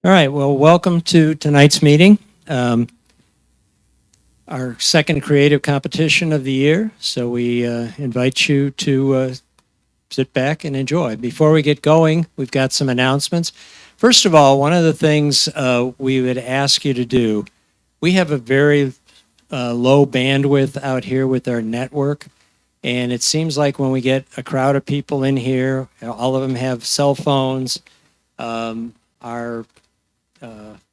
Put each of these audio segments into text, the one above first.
All right, well, welcome to tonight's meeting, our second creative competition of the year. So we invite you to sit back and enjoy. Before we get going, we've got some announcements. First of all, one of the things we would ask you to do, we have a very low bandwidth out here with our network. And it seems like when we get a crowd of people in here, all of them have cell phones, our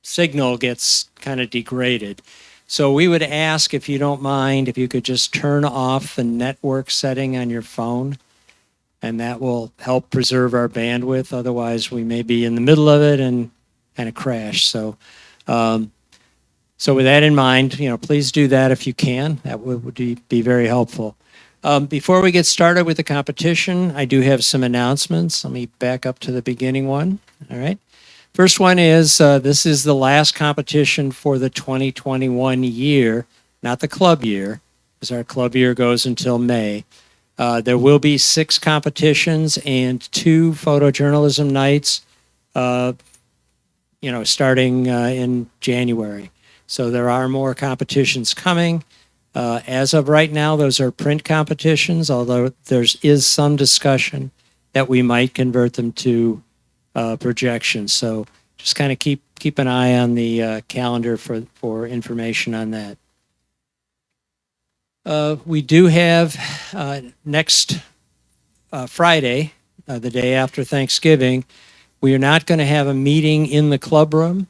signal gets kind of degraded. So we would ask, if you don't mind, if you could just turn off the network setting on your phone, and that will help preserve our bandwidth. Otherwise, we may be in the middle of it and kind of crash. So with that in mind, please do that if you can. That would be very helpful. Before we get started with the competition, I do have some announcements. Let me back up to the beginning one. All right. First one is this is the last competition for the 2021 year, not the club year, because our club year goes until May. There will be 6 competitions and 2 photojournalism nights, starting in January. So there are more competitions coming. As of right now, those are print competitions, although there is some discussion that we might convert them to projections. So just kind of keep an eye on the calendar for information on that. We do have next Friday, the day after Thanksgiving, we are not going to have a meeting in the club room.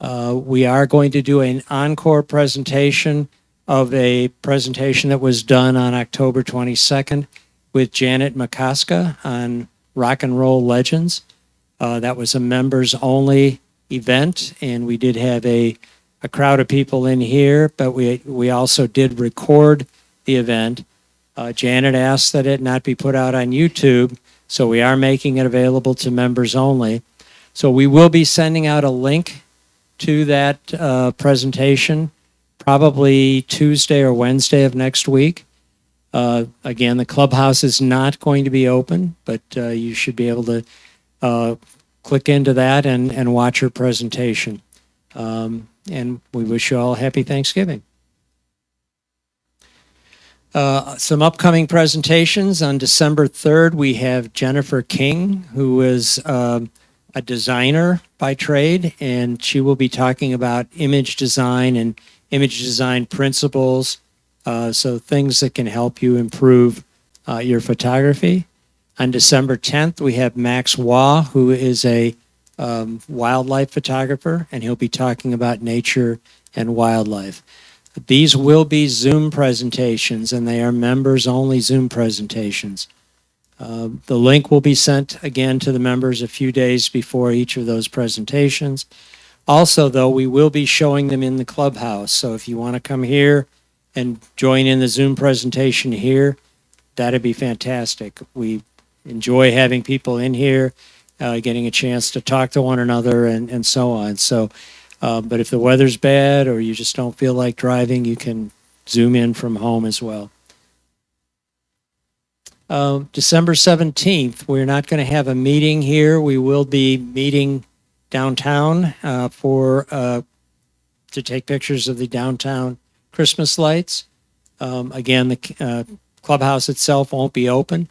We are going to do an encore presentation of a presentation that was done on October 22nd with Janet McCoska on rock and roll legends. That was a members-only event, and we did have a crowd of people in here, but we also did record the event. Janet asked that it not be put out on YouTube, so we are making it available to members only. So we will be sending out a link to that presentation probably Tuesday or Wednesday of next week. Again, the clubhouse is not going to be open, but you should be able to click into that and watch her presentation. And we wish you all a happy Thanksgiving. Some upcoming presentations. On December 3rd, we have Jennifer King, who is a designer by trade, and she will be talking about image design and image design principles, so things that can help you improve your photography. On December 10th, we have Max Waugh, who is a wildlife photographer, and he'll be talking about nature and wildlife. These will be Zoom presentations, and they are members-only Zoom presentations. The link will be sent again to the members a few days before each of those presentations. Also, though, we will be showing them in the clubhouse, so if you want to come here and join in the Zoom presentation here, that'd be fantastic. We enjoy having people in here, getting a chance to talk to one another and so on. So, but if the weather's bad or you just don't feel like driving, you can Zoom in from home as well. December 17th, we're not going to have a meeting here. We will be meeting downtown to take pictures of the downtown Christmas lights. Again, the clubhouse itself won't be open.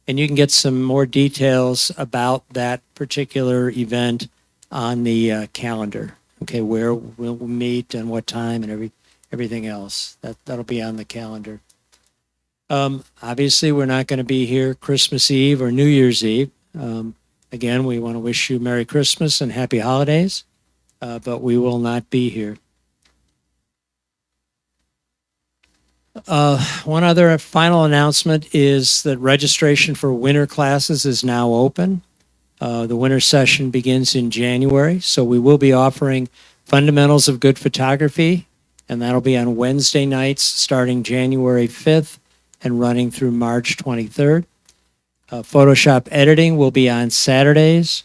And you can get some more details about that particular event on the calendar. Okay, where we'll meet and what time and everything else. That'll be on the calendar. Obviously, we're not going to be here Christmas Eve or New Year's Eve. Again, we want to wish you Merry Christmas and Happy Holidays, but we will not be here. One other final announcement is that registration for winter classes is now open. The winter session begins in January, so we will be offering Fundamentals of Good Photography, and that'll be on Wednesday nights starting January 5th and running through March 23rd. Photoshop editing will be on Saturdays,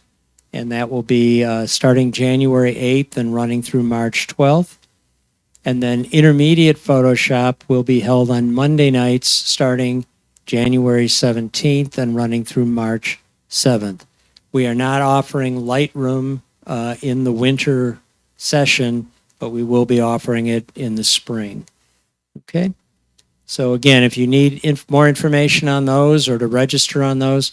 and that will be starting January 8th and running through March 12th. And then intermediate Photoshop will be held on Monday nights starting January 17th and running through March 7th. We are not offering Lightroom in the winter session, but we will be offering it in the spring. Okay? So again, if you need more information on those or to register on those,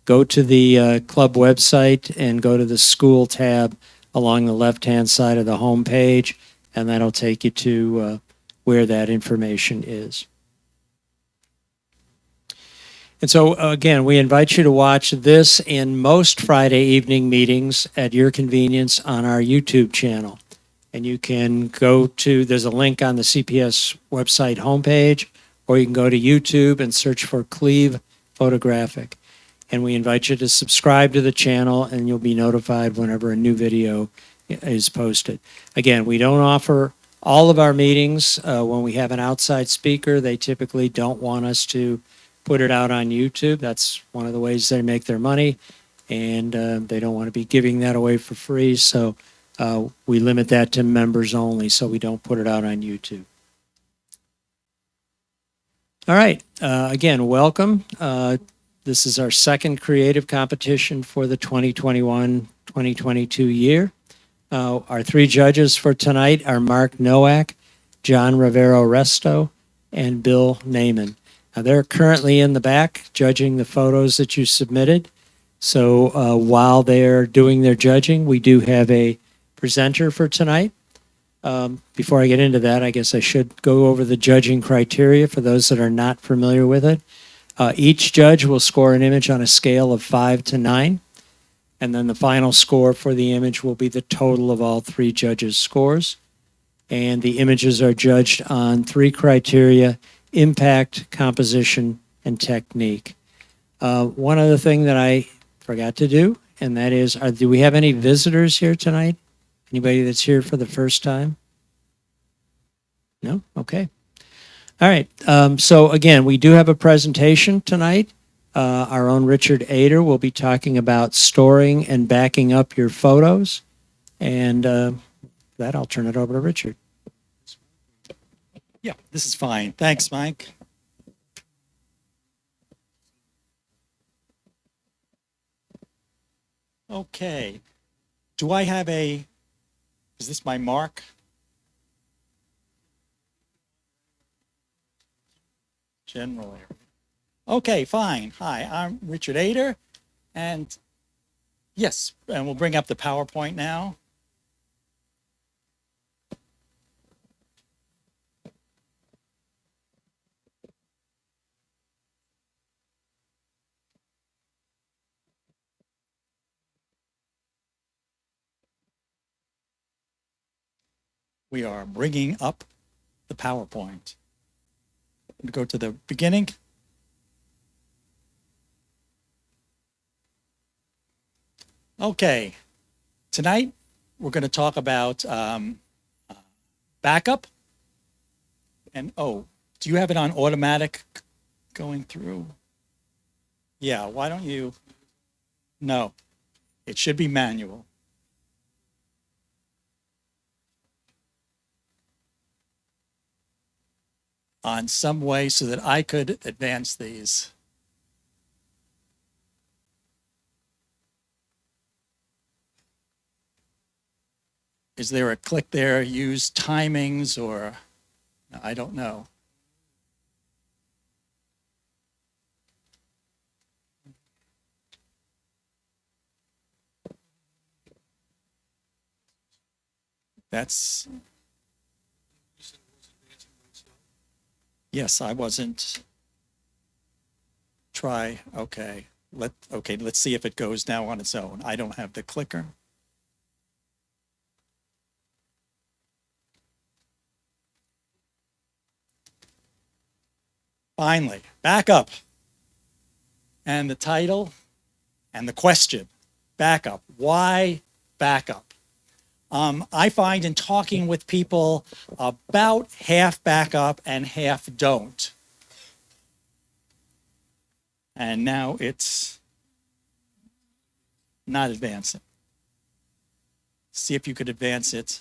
go to the club website and go to the school tab along the left-hand side of the home page, and that'll take you to where that information is. And so, again, we invite you to watch this and most Friday evening meetings at your convenience on our YouTube channel. And you can go to, there's a link on the CPS website homepage, or you can go to YouTube and search for Cleve Photographic. And we invite you to subscribe to the channel, and you'll be notified whenever a new video is posted. Again, we don't offer all of our meetings. When we have an outside speaker, they typically don't want us to put it out on YouTube. That's one of the ways they make their money, and they don't want to be giving that away for free. So we limit that to members only, so we don't put it out on YouTube. All right. Again, welcome. This is our second creative competition for the 2021-2022 year. Our three judges for tonight are Mark Nowak, John Rivera-Resto, and Bill Naiman. Now, they're currently in the back judging the photos that you submitted. So while they're doing their judging, we do have a presenter for tonight. Before I get into that, I guess I should go over the judging criteria for those that are not familiar with it. Each judge will score an image on a scale of 5 to 9, and then the final score for the image will be the total of all three judges' scores. And the images are judged on 3 criteria: impact, composition, and technique. One other thing that I forgot to do, and that is, do we have any visitors here tonight? Anybody that's here for the first time? No? Okay. All right. So again, we do have a presentation tonight. Our own Richard Ader will be talking about storing and backing up your photos. And that, I'll turn it over to Richard. Yeah, this is fine. Thanks, Mike. Okay. Do I have is this my mark? General area. Okay, fine. Hi, I'm Richard Ader, and yes, and we'll bring up the PowerPoint now. We are bringing up the PowerPoint. Go to the beginning. Okay, tonight we're going to talk about backup. And oh, do you have it on automatic going through? Yeah, why don't you? No, it should be manual. On some way so that I could advance these. Is there a click there, use timings, or I don't know. That's, yes, I wasn't. Try, okay. Let's see if it goes now on its own. I don't have the clicker. Finally, backup. And the title and the question, backup. Why backup? I find in talking with people, about half backup and half don't. And now it's not advancing. See if you could advance it.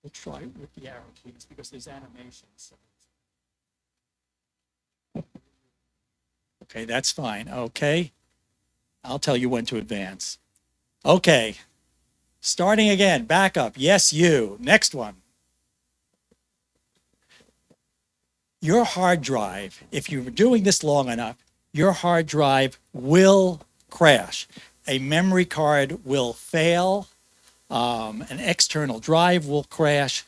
We'll try it with the arrow keys because there's animations. Okay, that's fine. Okay. I'll tell you when to advance. Okay. Starting again. Back up. Yes, you. Next one. Your hard drive, if you're doing this long enough, your hard drive will crash. A memory card will fail. An external drive will crash.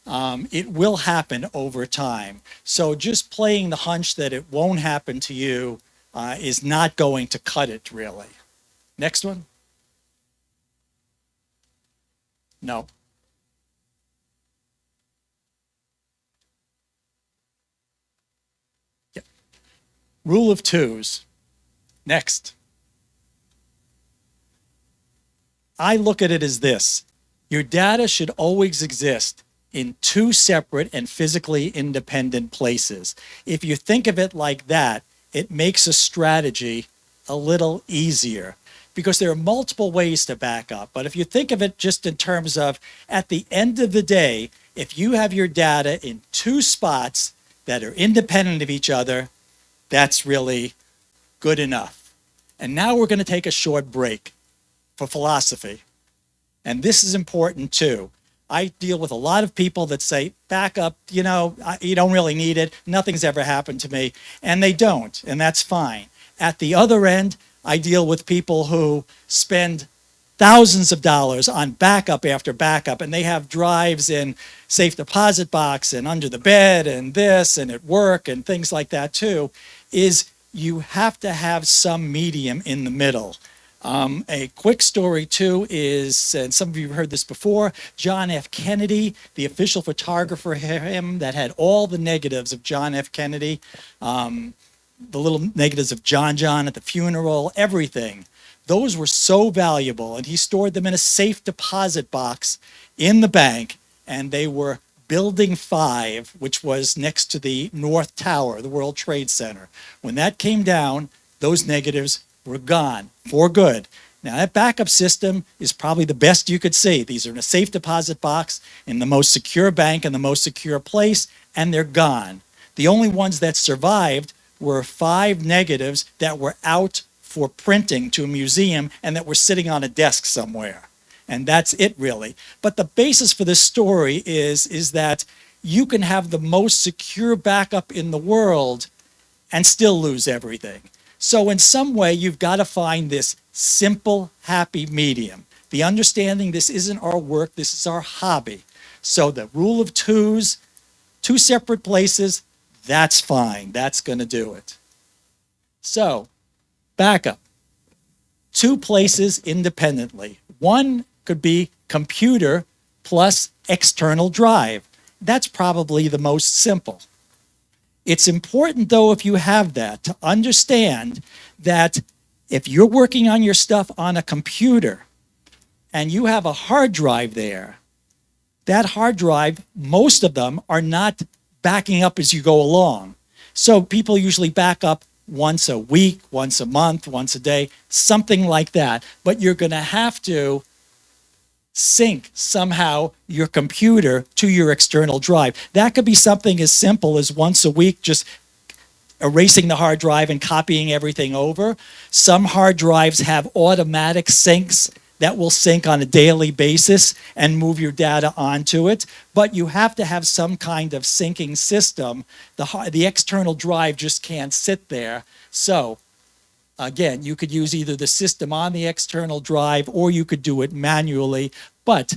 It will happen over time. So just playing the hunch that it won't happen to you is not going to cut it, really. Next one. No. Yep. Rule of twos. Next. I look at it as this. Your data should always exist in two separate and physically independent places. If you think of it like that, it makes a strategy a little easier because there are multiple ways to back up. But if you think of it just in terms of at the end of the day, if you have your data in two spots that are independent of each other, that's really good enough. And now we're going to take a short break for philosophy. And this is important too. I deal with a lot of people that say, back up, you don't really need it. Nothing's ever happened to me. And they don't, and that's fine. At the other end, I deal with people who spend thousands of dollars on backup after backup, and they have drives in safe deposit box and under the bed and this and at work and things like that too, is you have to have some medium in the middle. A quick story too is, and some of you have heard this before, John F. Kennedy, the official photographer him that had all the negatives of John F. Kennedy, the little negatives of John at the funeral, everything. Those were so valuable, and he stored them in a safe deposit box in the bank, and they were Building 5, which was next to the North Tower, the World Trade Center. When that came down, those negatives were gone for good. Now that backup system is probably the best you could see. These are in a safe deposit box in the most secure bank in the most secure place, and they're gone. The only ones that survived were 5 negatives that were out for printing to a museum and that were sitting on a desk somewhere. And that's it really. But the basis for this story is that you can have the most secure backup in the world and still lose everything. So in some way, you've got to find this simple, happy medium. The understanding this isn't our work, this is our hobby. So the rule of twos, two separate places, that's fine. That's going to do it. So, backup. Two places independently. One could be computer plus external drive. That's probably the most simple. It's important, though, if you have that, to understand that if you're working on your stuff on a computer and you have a hard drive there, that hard drive, most of them are not backing up as you go along. So people usually back up once a week, once a month, once a day, something like that. But you're going to have to sync somehow your computer to your external drive. That could be something as simple as once a week, just erasing the hard drive and copying everything over. Some hard drives have automatic syncs that will sync on a daily basis and move your data onto it. But you have to have some kind of syncing system. The external drive just can't sit there. So again, you could use either the system on the external drive or you could do it manually, but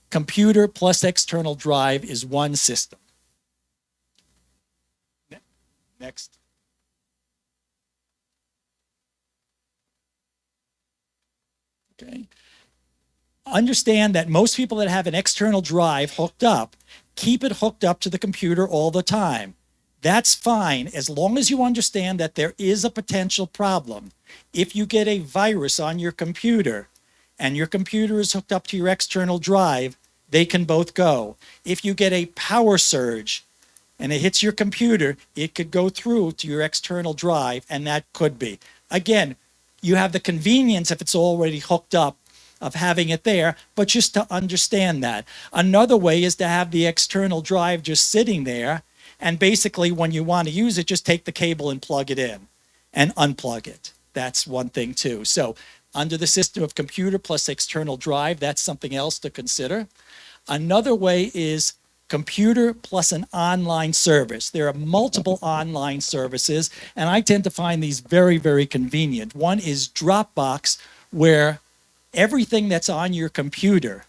computer plus external drive is one system. Next. Okay. Understand that most people that have an external drive hooked up, keep it hooked up to the computer all the time. That's fine as long as you understand that there is a potential problem. If you get a virus on your computer and your computer is hooked up to your external drive, they can both go. If you get a power surge and it hits your computer, it could go through to your external drive, and that could be. Again, you have the convenience if it's already hooked up of having it there, but just to understand that. Another way is to have the external drive just sitting there, and basically when you want to use it, just take the cable and plug it in and unplug it. That's one thing too. So under the system of computer plus external drive, that's something else to consider. Another way is computer plus an online service. There are multiple online services, and I tend to find these very, very convenient. One is Dropbox, where everything that's on your computer,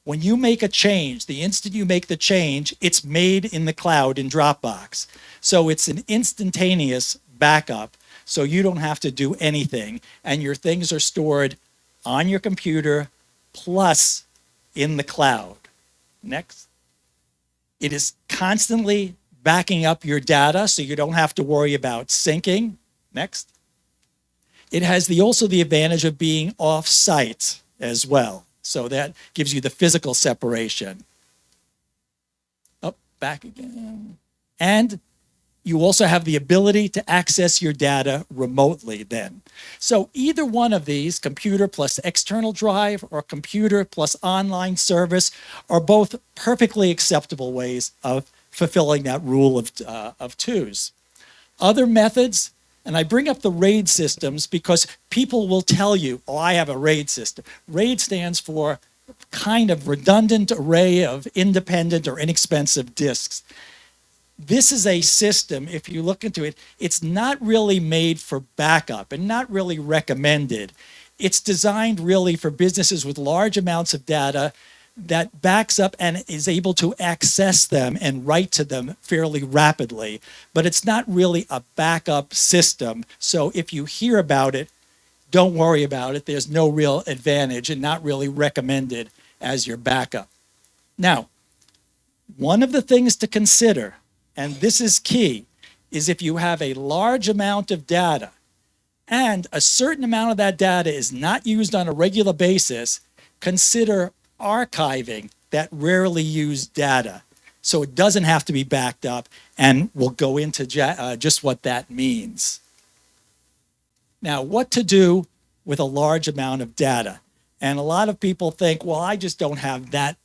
when you make a change, the instant you make the change, it's made in the cloud in Dropbox. So it's an instantaneous backup, so you don't have to do anything, and your things are stored on your computer plus in the cloud. Next. It is constantly backing up your data, so you don't have to worry about syncing. Next. It has also the advantage of being off-site as well. So that gives you the physical separation. Oh, back again. And you also have the ability to access your data remotely then. So either one of these, computer plus external drive or computer plus online service, are both perfectly acceptable ways of fulfilling that rule of twos. Other methods, and I bring up the RAID systems because people will tell you, oh, I have a RAID system. RAID stands for kind of redundant array of independent or inexpensive disks. This is a system, if you look into it, it's not really made for backup and not really recommended. It's designed really for businesses with large amounts of data that backs up and is able to access them and write to them fairly rapidly. But it's not really a backup system. So if you hear about it, don't worry about it. There's no real advantage and not really recommended as your backup. Now, one of the things to consider, and this is key, is if you have a large amount of data and a certain amount of that data is not used on a regular basis, consider archiving that rarely used data so it doesn't have to be backed up, and we'll go into just what that means. Now, what to do with a large amount of data? And a lot of people think, well, I just don't have that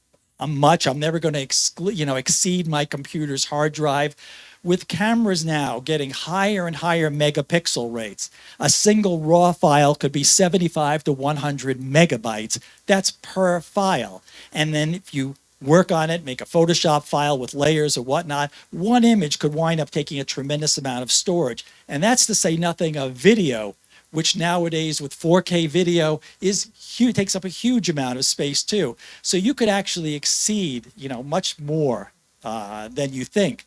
much. I'm never going to exceed my computer's hard drive. With cameras now getting higher and higher megapixel rates, a single RAW file could be 75 to 100 megabytes. That's per file. And then if you work on it, make a Photoshop file with layers or whatnot, one image could wind up taking a tremendous amount of storage. And that's to say nothing of video, which nowadays with 4K video is huge, takes up a huge amount of space too. So you could actually exceed, much more than you think.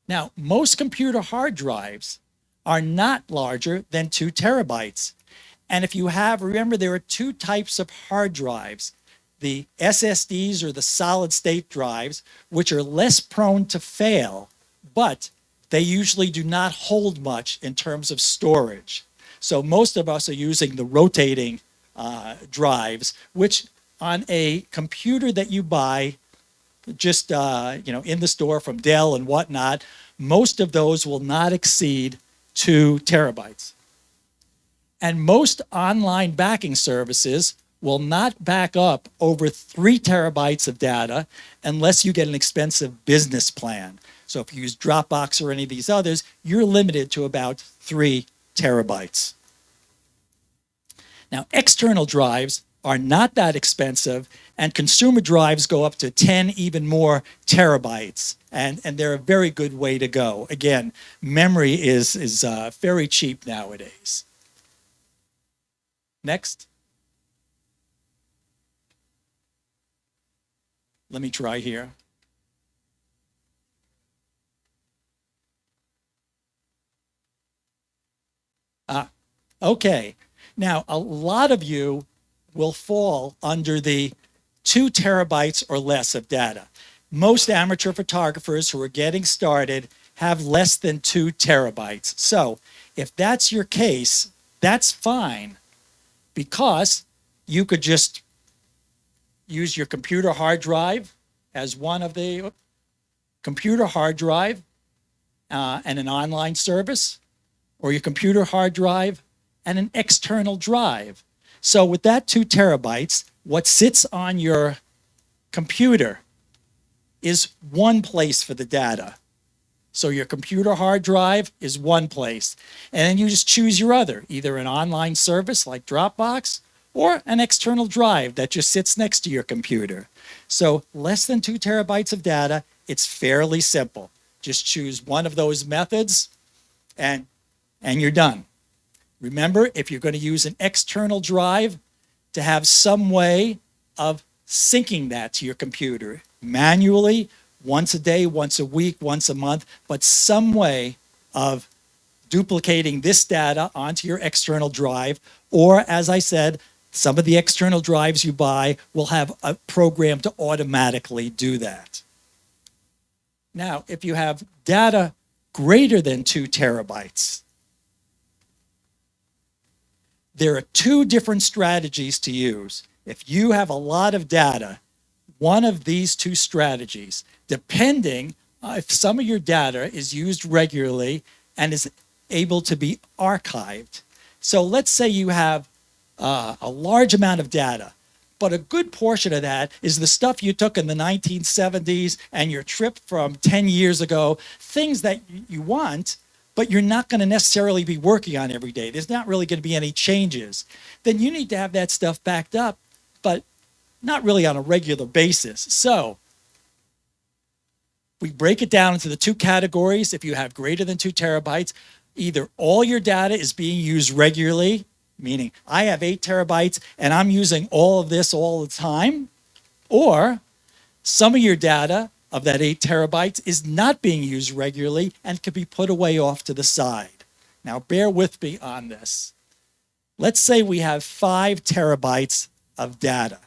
Now, most computer hard drives are not larger than 2 terabytes. And if you remember, there are 2 types of hard drives. The SSDs, or the solid state drives, which are less prone to fail, but they usually do not hold much in terms of storage. So most of us are using the rotating drives, which on a computer that you buy just in the store from Dell and whatnot, most of those will not exceed 2 terabytes. And most online backing services will not back up over 3 terabytes of data unless you get an expensive business plan. So if you use Dropbox or any of these others, you're limited to about 3 terabytes. Now, external drives are not that expensive, and consumer drives go up to 10, even more terabytes. And they're a very good way to go. Again, memory is very cheap nowadays. Next. Let me try here. Okay. Now, a lot of you will fall under the 2 terabytes or less of data. Most amateur photographers who are getting started have less than 2 terabytes. So if that's your case, that's fine, because you could just use your computer hard drive as one of the computer hard drive and an online service, or your computer hard drive and an external drive. So with that 2 terabytes, what sits on your computer is one place for the data. So your computer hard drive is one place. And then you just choose your other, either an online service like Dropbox or an external drive that just sits next to your computer. So less than 2 terabytes of data, it's fairly simple. Just choose one of those methods and you're done. Remember, if you're going to use an external drive, to have some way of syncing that to your computer manually, once a day, once a week, once a month, but some way of duplicating this data onto your external drive. Or, as I said, some of the external drives you buy will have a program to automatically do that. Now, if you have data greater than 2 terabytes, there are 2 different strategies to use. If you have a lot of data, one of these 2 strategies, depending if some of your data is used regularly and is able to be archived. So let's say you have a large amount of data, but a good portion of that is the stuff you took in the 1970s and your trip from 10 years ago, things that you want, but you're not going to necessarily be working on every day. There's not really going to be any changes. Then you need to have that stuff backed up, but not really on a regular basis. So we break it down into the 2 categories. If you have greater than 2 terabytes, either all your data is being used regularly, meaning I have 8 terabytes and I'm using all of this all the time, or some of your data of that 8 terabytes is not being used regularly and can be put away off to the side. Now, bear with me on this. Let's say we have 5 terabytes of data.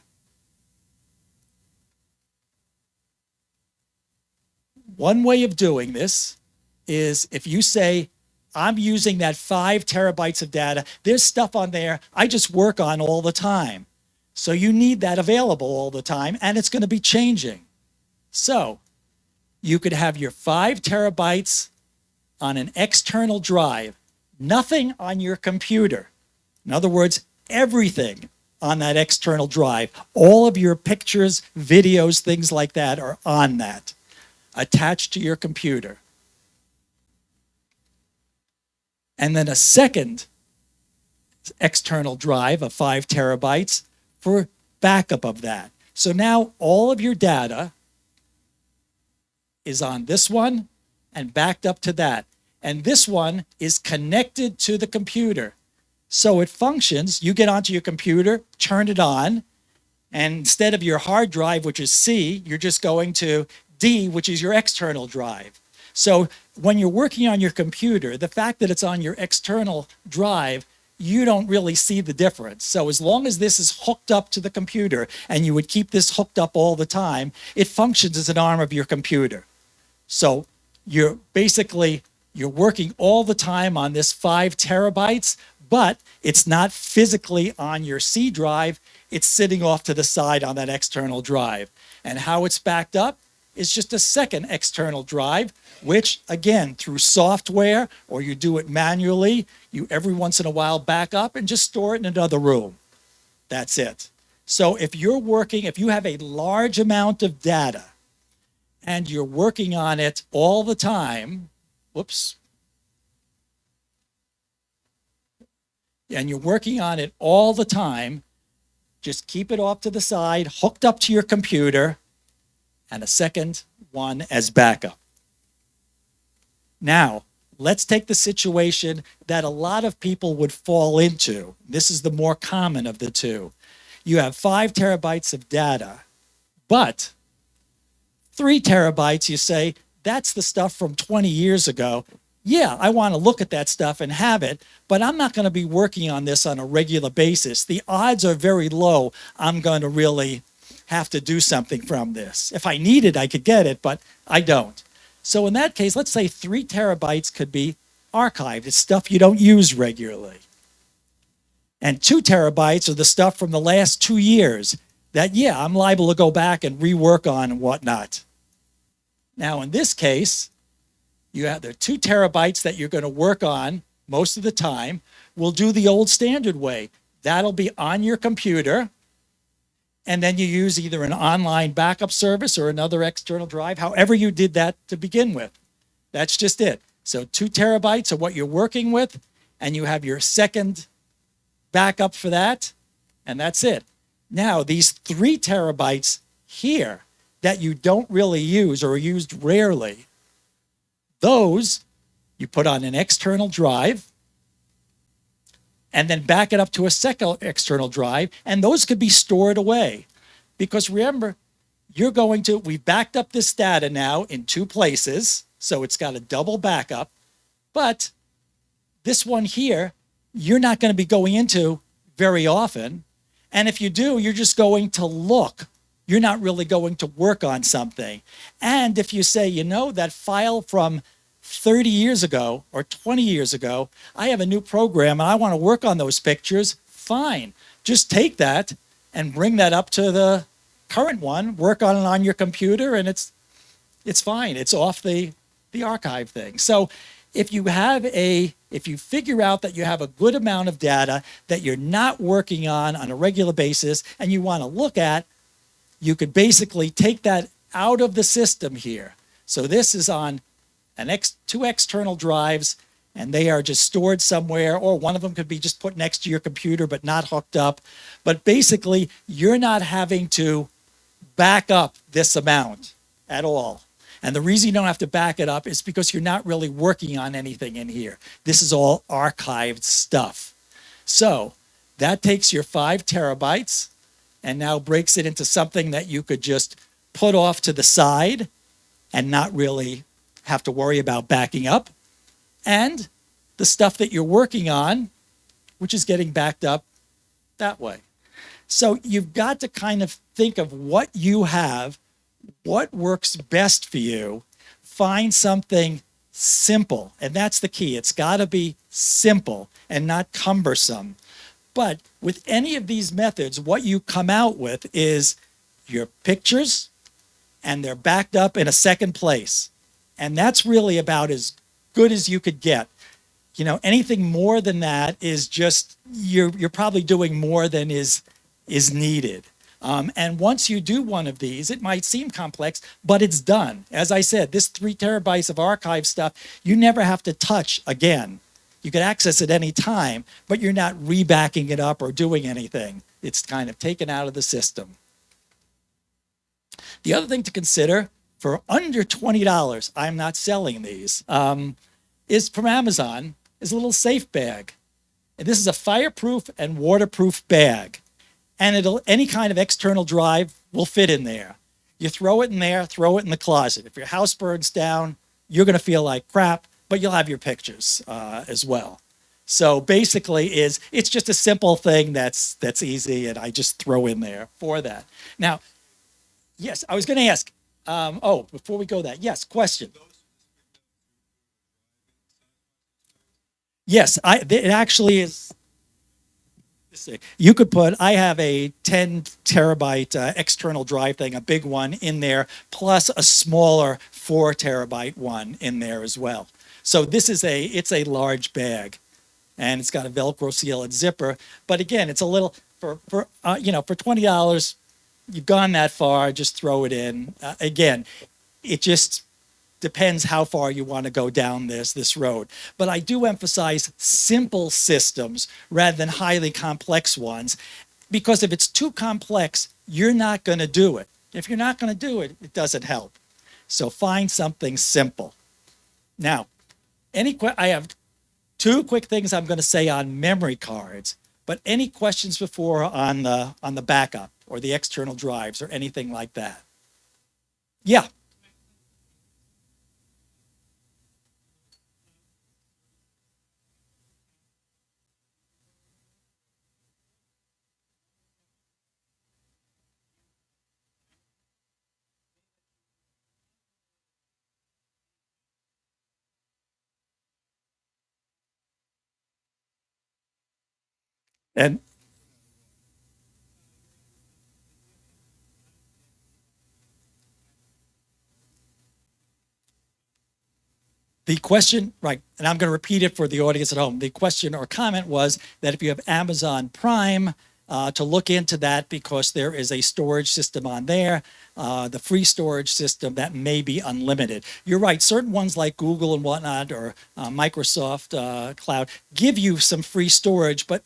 One way of doing this is if you say, I'm using that 5 terabytes of data, there's stuff on there I just work on all the time. So you need that available all the time, and it's going to be changing. So you could have your 5 terabytes on an external drive, nothing on your computer. In other words, everything on that external drive, all of your pictures, videos, things like that are on that, attached to your computer. And then a second external drive of 5 terabytes for backup of that. So now all of your data is on this one and backed up to that. And this one is connected to the computer. So it functions. You get onto your computer, turn it on, and instead of your hard drive, which is C, you're just going to D, which is your external drive. So when you're working on your computer, the fact that it's on your external drive, you don't really see the difference. So as long as this is hooked up to the computer, and you would keep this hooked up all the time, it functions as an arm of your computer. So you're working all the time on this 5 terabytes, but it's not physically on your C drive. It's sitting off to the side on that external drive. And how it's backed up is just a second external drive, which again, through software, or you do it manually, you every once in a while back up and just store it in another room. That's it. So if you have a large amount of data and you're working on it all the time, and you're working on it all the time, just keep it off to the side, hooked up to your computer, and a second one as backup. Now, let's take the situation that a lot of people would fall into. This is the more common of the 2. You have 5 terabytes of data, but 3 terabytes, you say, that's the stuff from 20 years ago. Yeah, I want to look at that stuff and have it, but I'm not going to be working on this on a regular basis. The odds are very low I'm going to really have to do something from this. If I need it, I could get it, but I don't. So in that case, let's say 3 terabytes could be archived. It's stuff you don't use regularly. And 2 terabytes are the stuff from the last 2 years that, yeah, I'm liable to go back and rework on and whatnot. Now, in this case, you have the 2 terabytes that you're going to work on most of the time. We'll do the old standard way. That'll be on your computer. And then you use either an online backup service or another external drive, however you did that to begin with. That's just it. So 2 terabytes of what you're working with, and you have your second backup for that, and that's it. Now, these 3 terabytes here that you don't really use or used rarely, those you put on an external drive and then back it up to a second external drive, and those could be stored away. Because remember, we've backed up this data now in 2 places, so it's got a double backup, but this one here, you're not going to be going into very often. And if you do, you're just going to look. You're not really going to work on something. And if you say, that file from 30 years ago or 20 years ago, I have a new program and I want to work on those pictures, fine. Just take that and bring that up to the current one, work on it on your computer, and it's fine. It's off the archive thing. So if you figure out that you have a good amount of data that you're not working on a regular basis and you want to look at, you could basically take that out of the system here. So this is on 2 external drives, and they are just stored somewhere, or one of them could be just put next to your computer but not hooked up. But basically, you're not having to back up this amount at all. And the reason you don't have to back it up is because you're not really working on anything in here. This is all archived stuff. So that takes your 5 terabytes and now breaks it into something that you could just put off to the side and not really have to worry about backing up. And the stuff that you're working on, which is getting backed up that way. So you've got to kind of think of what you have, what works best for you, find something simple. And that's the key. It's got to be simple and not cumbersome. But with any of these methods, what you come out with is your pictures, and they're backed up in a second place. And that's really about as good as you could get. Anything more than that is just, you're probably doing more than is needed. And once you do one of these, it might seem complex, but it's done. As I said, this 3 terabytes of archive stuff, you never have to touch again. You can access it any time, but you're not rebacking it up or doing anything. It's kind of taken out of the system. The other thing to consider, for under $20, I'm not selling these, is from Amazon, is a little safe bag. And this is a fireproof and waterproof bag. And any kind of external drive will fit in there. You throw it in there, throw it in the closet. If your house burns down, you're going to feel like crap, but you'll have your pictures as well. So basically, it's just a simple thing that's easy, and I just throw in there for that. Now, yes, I was going to ask. Before we go that, yes, question. Yes, it actually is. You could I have a 10 terabyte external drive thing, a big one in there, plus a smaller 4 terabyte one in there as well. So it's a large bag, and it's got a Velcro seal and zipper. But again, it's a little, for $20, you've gone that far, just throw it in. Again, it just depends how far you want to go down this road. But I do emphasize simple systems rather than highly complex ones, because if it's too complex, you're not going to do it. If you're not going to do it, it doesn't help. So find something simple. Now, I have 2 quick things I'm going to say on memory cards, but any questions before on the backup or the external drives or anything like that? Yeah. And The question, right, and I'm going to repeat it for the audience at home. The question or comment was that if you have Amazon Prime, to look into that because there is a storage system on there, the free storage system that may be unlimited. You're right, certain ones like Google and whatnot or Microsoft Cloud give you some free storage, but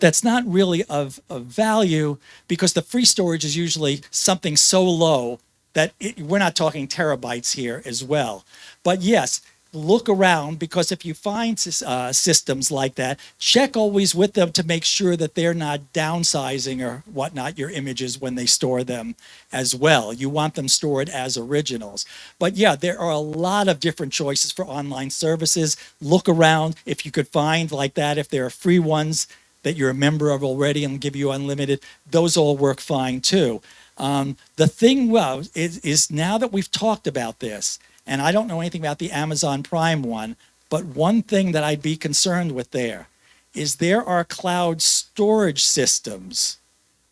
that's not really of value because the free storage is usually something so low that we're not talking terabytes here as well. But yes, look around because if you find systems like that, check always with them to make sure that they're not downsizing or whatnot your images when they store them as well. You want them stored as originals. But yeah, there are a lot of different choices for online services. Look around if you could find like that, if there are free ones that you're a member of already and give you unlimited, those all work fine too. The thing, well, is now that we've talked about this, and I don't know anything about the Amazon Prime one, but one thing that I'd be concerned with there is there are cloud storage systems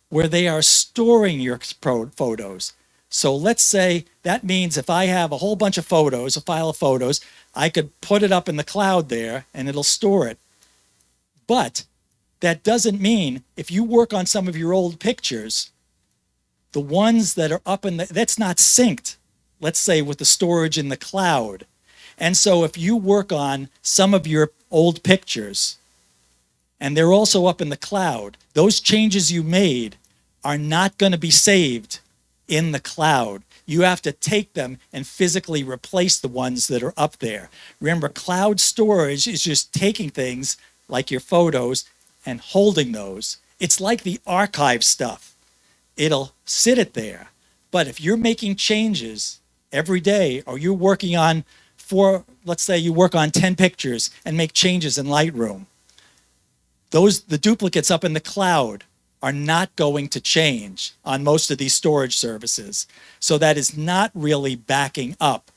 where they are storing your photos. So let's say that means if I have a whole bunch of photos, a file of photos, I could put it up in the cloud there and it'll store it. But that doesn't mean if you work on some of your old pictures, the ones that are up in that's not synced, let's say with the storage in the cloud. And so if you work on some of your old pictures and they're also up in the cloud, those changes you made are not going to be saved in the cloud. You have to take them and physically replace the ones that are up there. Remember, cloud storage is just taking things like your photos and holding those. It's like the archive stuff. It'll sit it there. But if you're making changes every day, or you're working on let's say you work on 10 pictures and make changes in Lightroom, the duplicates up in the cloud are not going to change on most of these storage services. So that is not really backing up.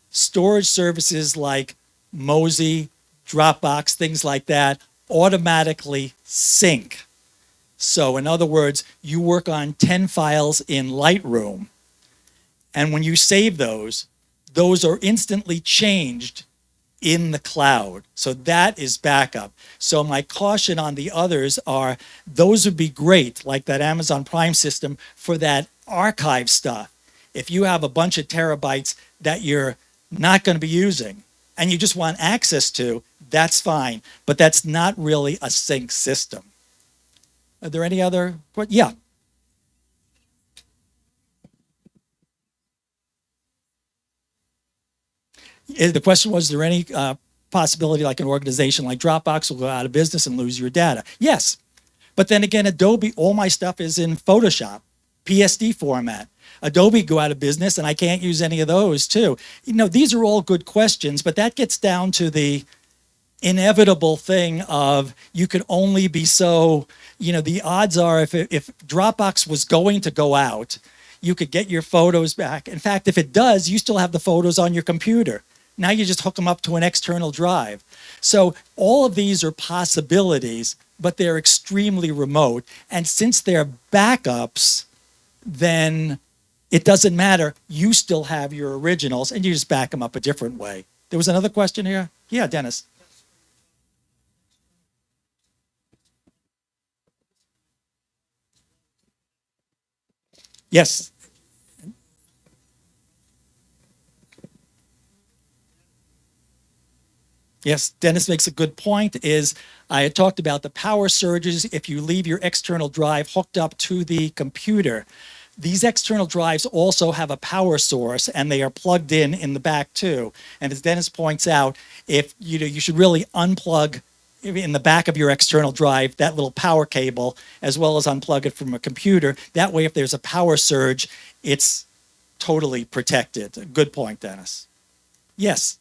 Storage services like Mozy, Dropbox, things like that, automatically sync. So in other words, you work on 10 files in Lightroom, and when you save those are instantly changed in the cloud. So that is backup. So my caution on the others are those would be great, like that Amazon Prime system for that archive stuff. If you have a bunch of terabytes that you're not going to be using and you just want access to, that's fine. But that's not really a sync system. Are there any other? Yeah. The question was, is there any possibility like an organization like Dropbox will go out of business and lose your data? Yes. But then again, Adobe, all my stuff is in Photoshop, PSD format. Adobe go out of business and I can't use any of those too. You know, these are all good questions, but that gets down to the inevitable thing of you could only be so, the odds are if Dropbox was going to go out, you could get your photos back. In fact, if it does, you still have the photos on your computer. Now you just hook them up to an external drive. So all of these are possibilities, but they're extremely remote. And since they're backups, then it doesn't matter. You still have your originals and you just back them up a different way. There was another question here? Yeah, Dennis. Yes. Yes, Dennis makes a good point. I had talked about the power surges. If you leave your external drive hooked up to the computer, these external drives also have a power source and they are plugged in the back too. And as Dennis points out, if you should really unplug in the back of your external drive that little power cable as well as unplug it from a computer. That way, if there's a power surge, it's totally protected. Good point, Dennis. Yes.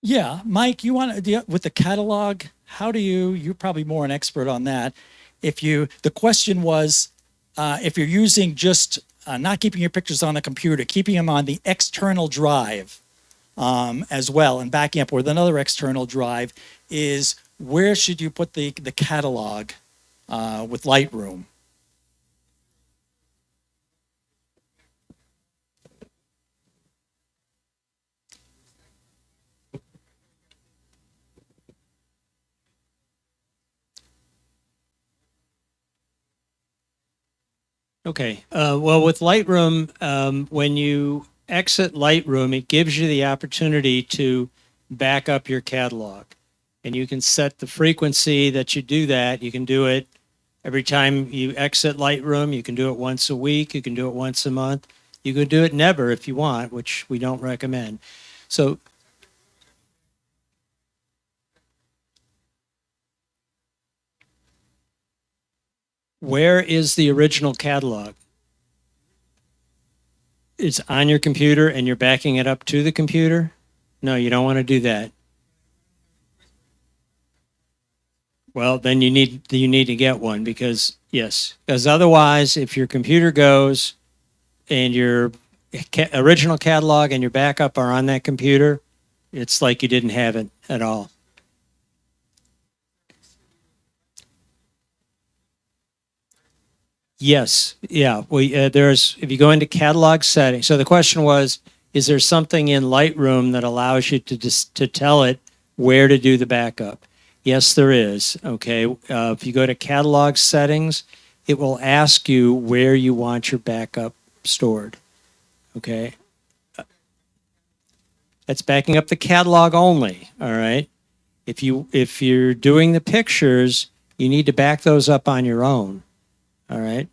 Yeah, Mike, you want to, with the catalog, how do you're probably more an expert on that. The question was, if you're using just not keeping your pictures on the computer, keeping them on the external drive as well, and backing up with another external drive, is where should you put the catalog with Lightroom? Okay. Well, with Lightroom, when you exit Lightroom, it gives you the opportunity to back up your catalog. And you can set the frequency that you do that. You can do it every time you exit Lightroom. You can do it once a week. You can do it once a month. You could do it never if you want, which we don't recommend. So, where is the original catalog? It's on your computer and you're backing it up to the computer? No, you don't want to do that. Well, then you need to get one because yes, because otherwise, if your computer goes and your original catalog and your backup are on that computer, it's like you didn't have it at all. Yes, yeah. We there's if you go into catalog settings. So the question was, is there something in Lightroom that allows you to tell it where to do the backup? Yes, there is. Okay, if you go to catalog settings, it will ask you where you want your backup stored. Okay, that's backing up the catalog only. All right. If you're doing the pictures, you need to back those up on your own. All right.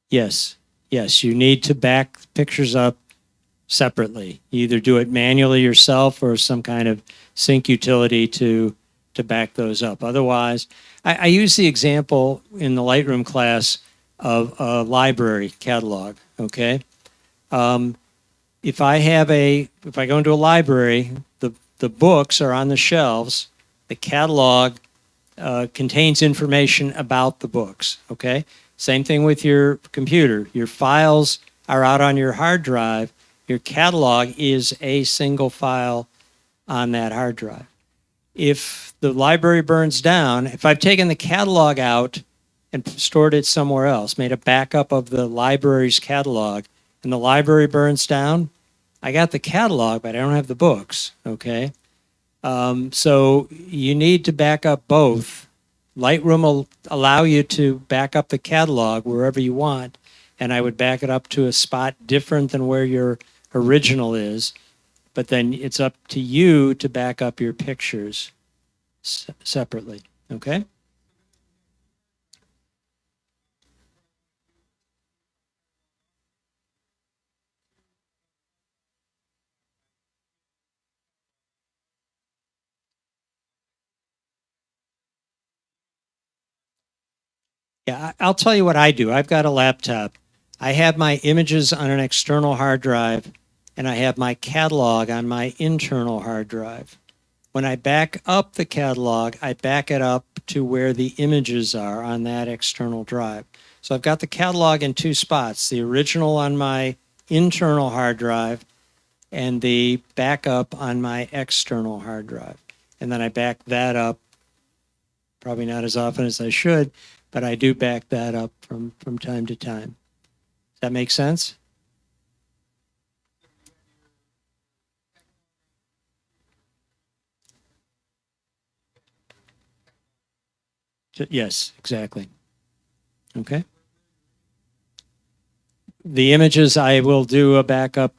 Yes. Yes, you need to back pictures up separately. You either do it manually yourself or some kind of sync utility to back those up. Otherwise, I use the example in the Lightroom class of a library catalog. Okay, um, if I go into a library, the books are on the shelves. The catalog contains information about the books. Okay, same thing with your computer. Your files are out on your hard drive. Your catalog is a single file on that hard drive. If the library burns down, if I've taken the catalog out and stored it somewhere else, made a backup of the library's catalog, and the library burns down, I got the catalog, but I don't have the books. Okay. So you need to back up both. Lightroom will allow you to back up the catalog wherever you want, and I would back it up to a spot different than where your original is. But then it's up to you to back up your pictures separately. Okay? Yeah, I'll tell you what I do. I've got a laptop. I have my images on an external hard drive, and I have my catalog on my internal hard drive. When I back up the catalog, I back it up to where the images are on that external drive. So I've got the catalog in two spots, the original on my internal hard drive and the backup on my external hard drive. And then I back that up, probably not as often as I should, but I do back that up from time to time. Does that make sense? Yes, exactly. Okay. The images, I will do a backup.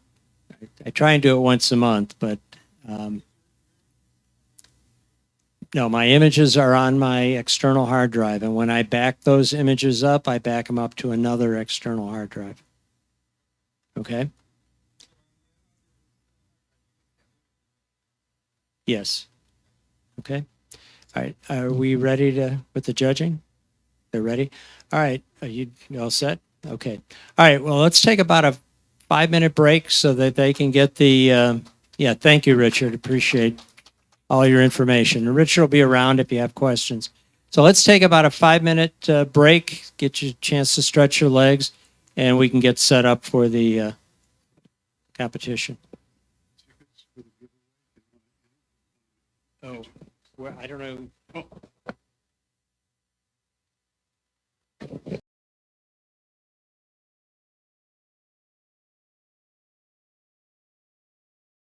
I try and do it once a month, but um, no, my images are on my external hard drive. And when I back those images up, I back them up to another external hard drive. Okay. Yes. Okay. All right. Are we ready to with the judging? They're ready. All right. Are you all set? Okay. All right. Well, let's take about a 5-minute break so that they can get the. Yeah. Thank you, Richard. Appreciate all your information. And Richard will be around if you have questions. So let's take about a 5-minute break, get you a chance to stretch your legs, and we can get set up for the competition. Oh, well, I don't know.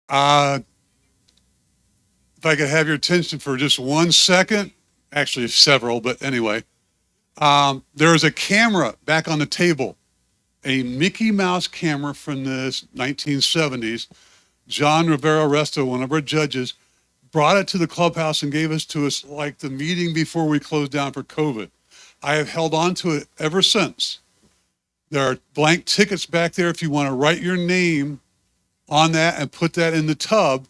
Uh, if I could have your attention for just 1 second, actually several, but anyway, there is a camera back on the table, a Mickey Mouse camera from the 1970s. John Rivera-Resto, one of our judges, brought it to the clubhouse and gave us to us like the meeting before we closed down for COVID. I have held on to it ever since. There are blank tickets back there if you want to write your name on that and put that in the tub.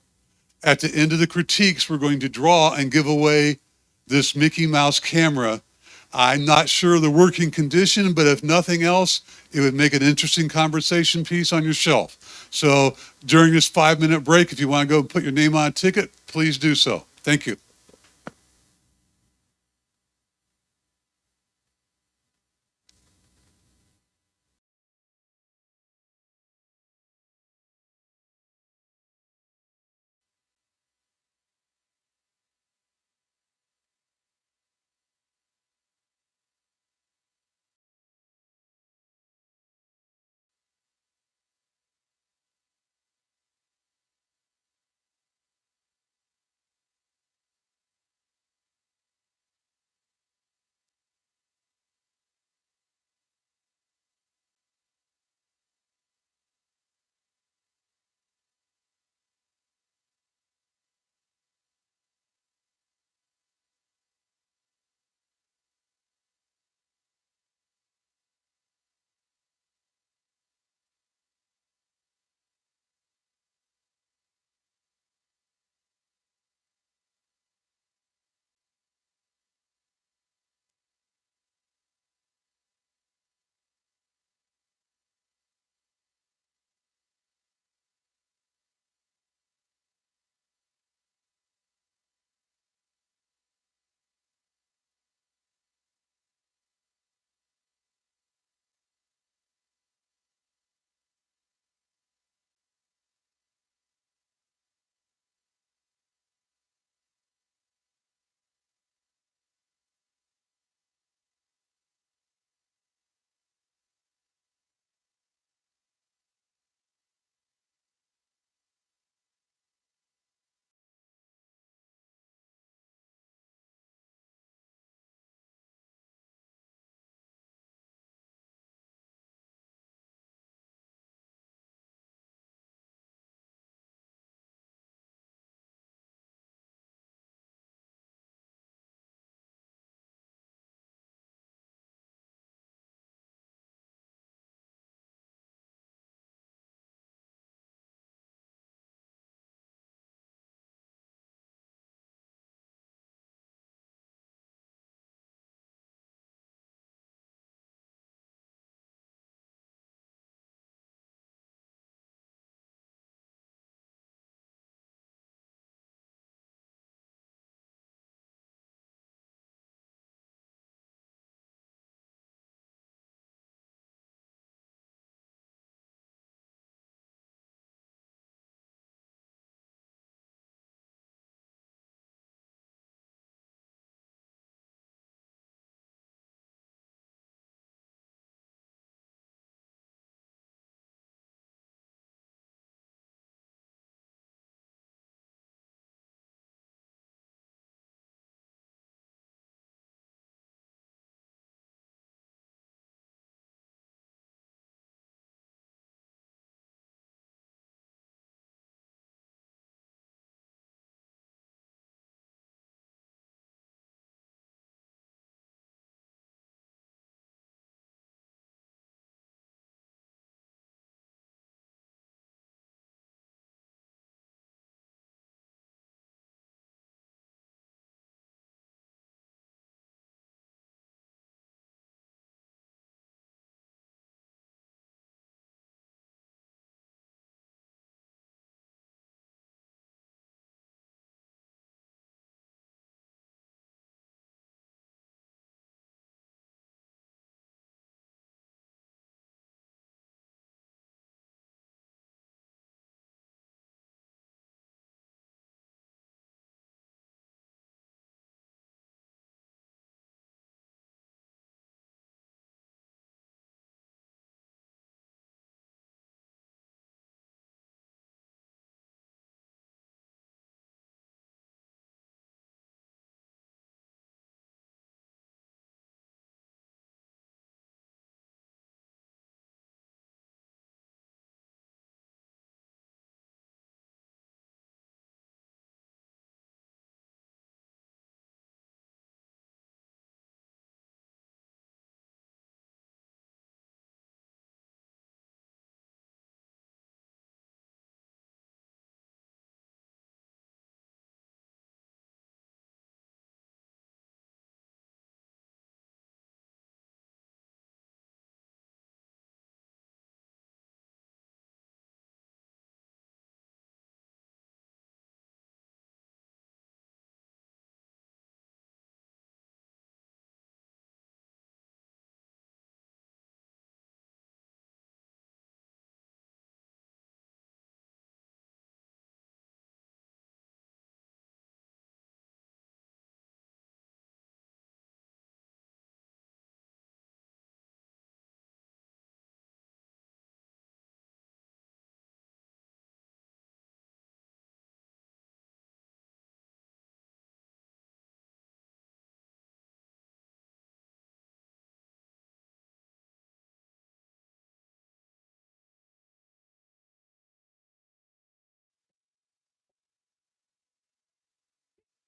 At the end of the critiques, we're going to draw and give away this Mickey Mouse camera. I'm not sure of the working condition, but if nothing else, it would make an interesting conversation piece on your shelf. So during this 5-minute break, if you want to go and put your name on a ticket, please do so. Thank you.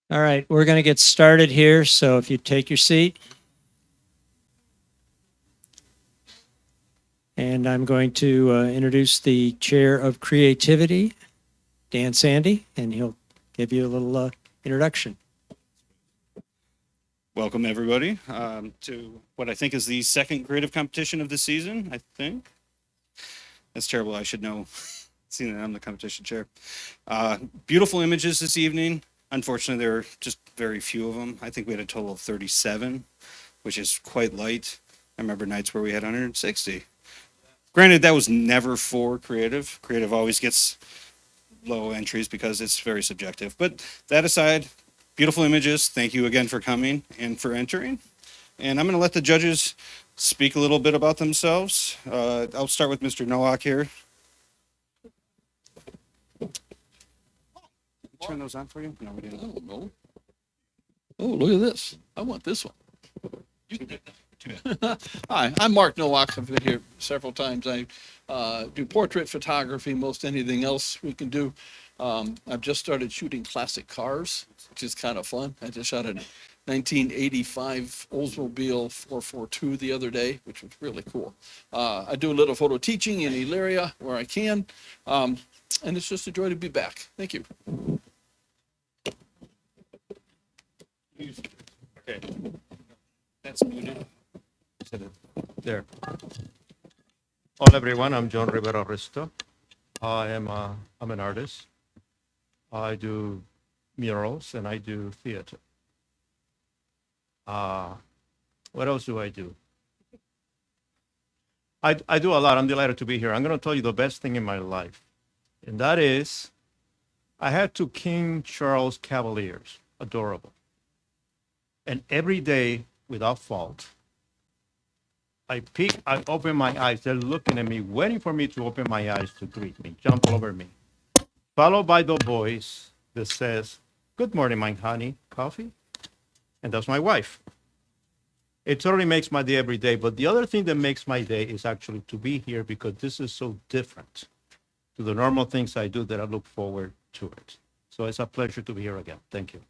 All right, we're going to get started here. So if you take your seat. And I'm going to introduce the Chair of Creativity, Dan Sandy, and he'll give you a little introduction. Welcome, everybody, to what I think is the second creative competition of the season, I think. That's terrible. I should know, seeing that I'm the competition chair. Beautiful images this evening. Unfortunately, there are just very few of them. I think we had a total of 37, which is quite light. I remember nights where we had 160. Granted, that was never for creative. Creative always gets low entries because it's very subjective. But that aside, beautiful images. Thank you again for coming and for entering. And I'm going to let the judges speak a little bit about themselves. I'll start with Mr. Nowak here. Turn those on for you? No, we didn't. Oh, no. Oh, look at this. I want this one. Hi, I'm Mark Nowak. I've been here several times. I do portrait photography, most anything else we can do. I've just started shooting classic cars, which is kind of fun. I just shot a 1985 Oldsmobile 442 the other day, which was really cool. I do a little photo teaching in Elyria where I can, and it's just a joy to be back. Thank you. Okay. That's muted. There. Hello, everyone. I'm John Rivera-Resto. I'm an artist. I do murals and I do theater. What else do I do? I do a lot. I'm delighted to be here. I'm going to tell you the best thing in my life, and that is I had two King Charles Cavaliers, adorable. And every day, without fault, I open my eyes. They're looking at me, waiting for me to open my eyes to greet me, jump over me. Followed by the voice that says, "Good morning, my honey, coffee?" And that's my wife. It totally makes my day every day. But the other thing that makes my day is actually to be here because this is so different to the normal things I do that I look forward to it. So it's a pleasure to be here again. Thank you.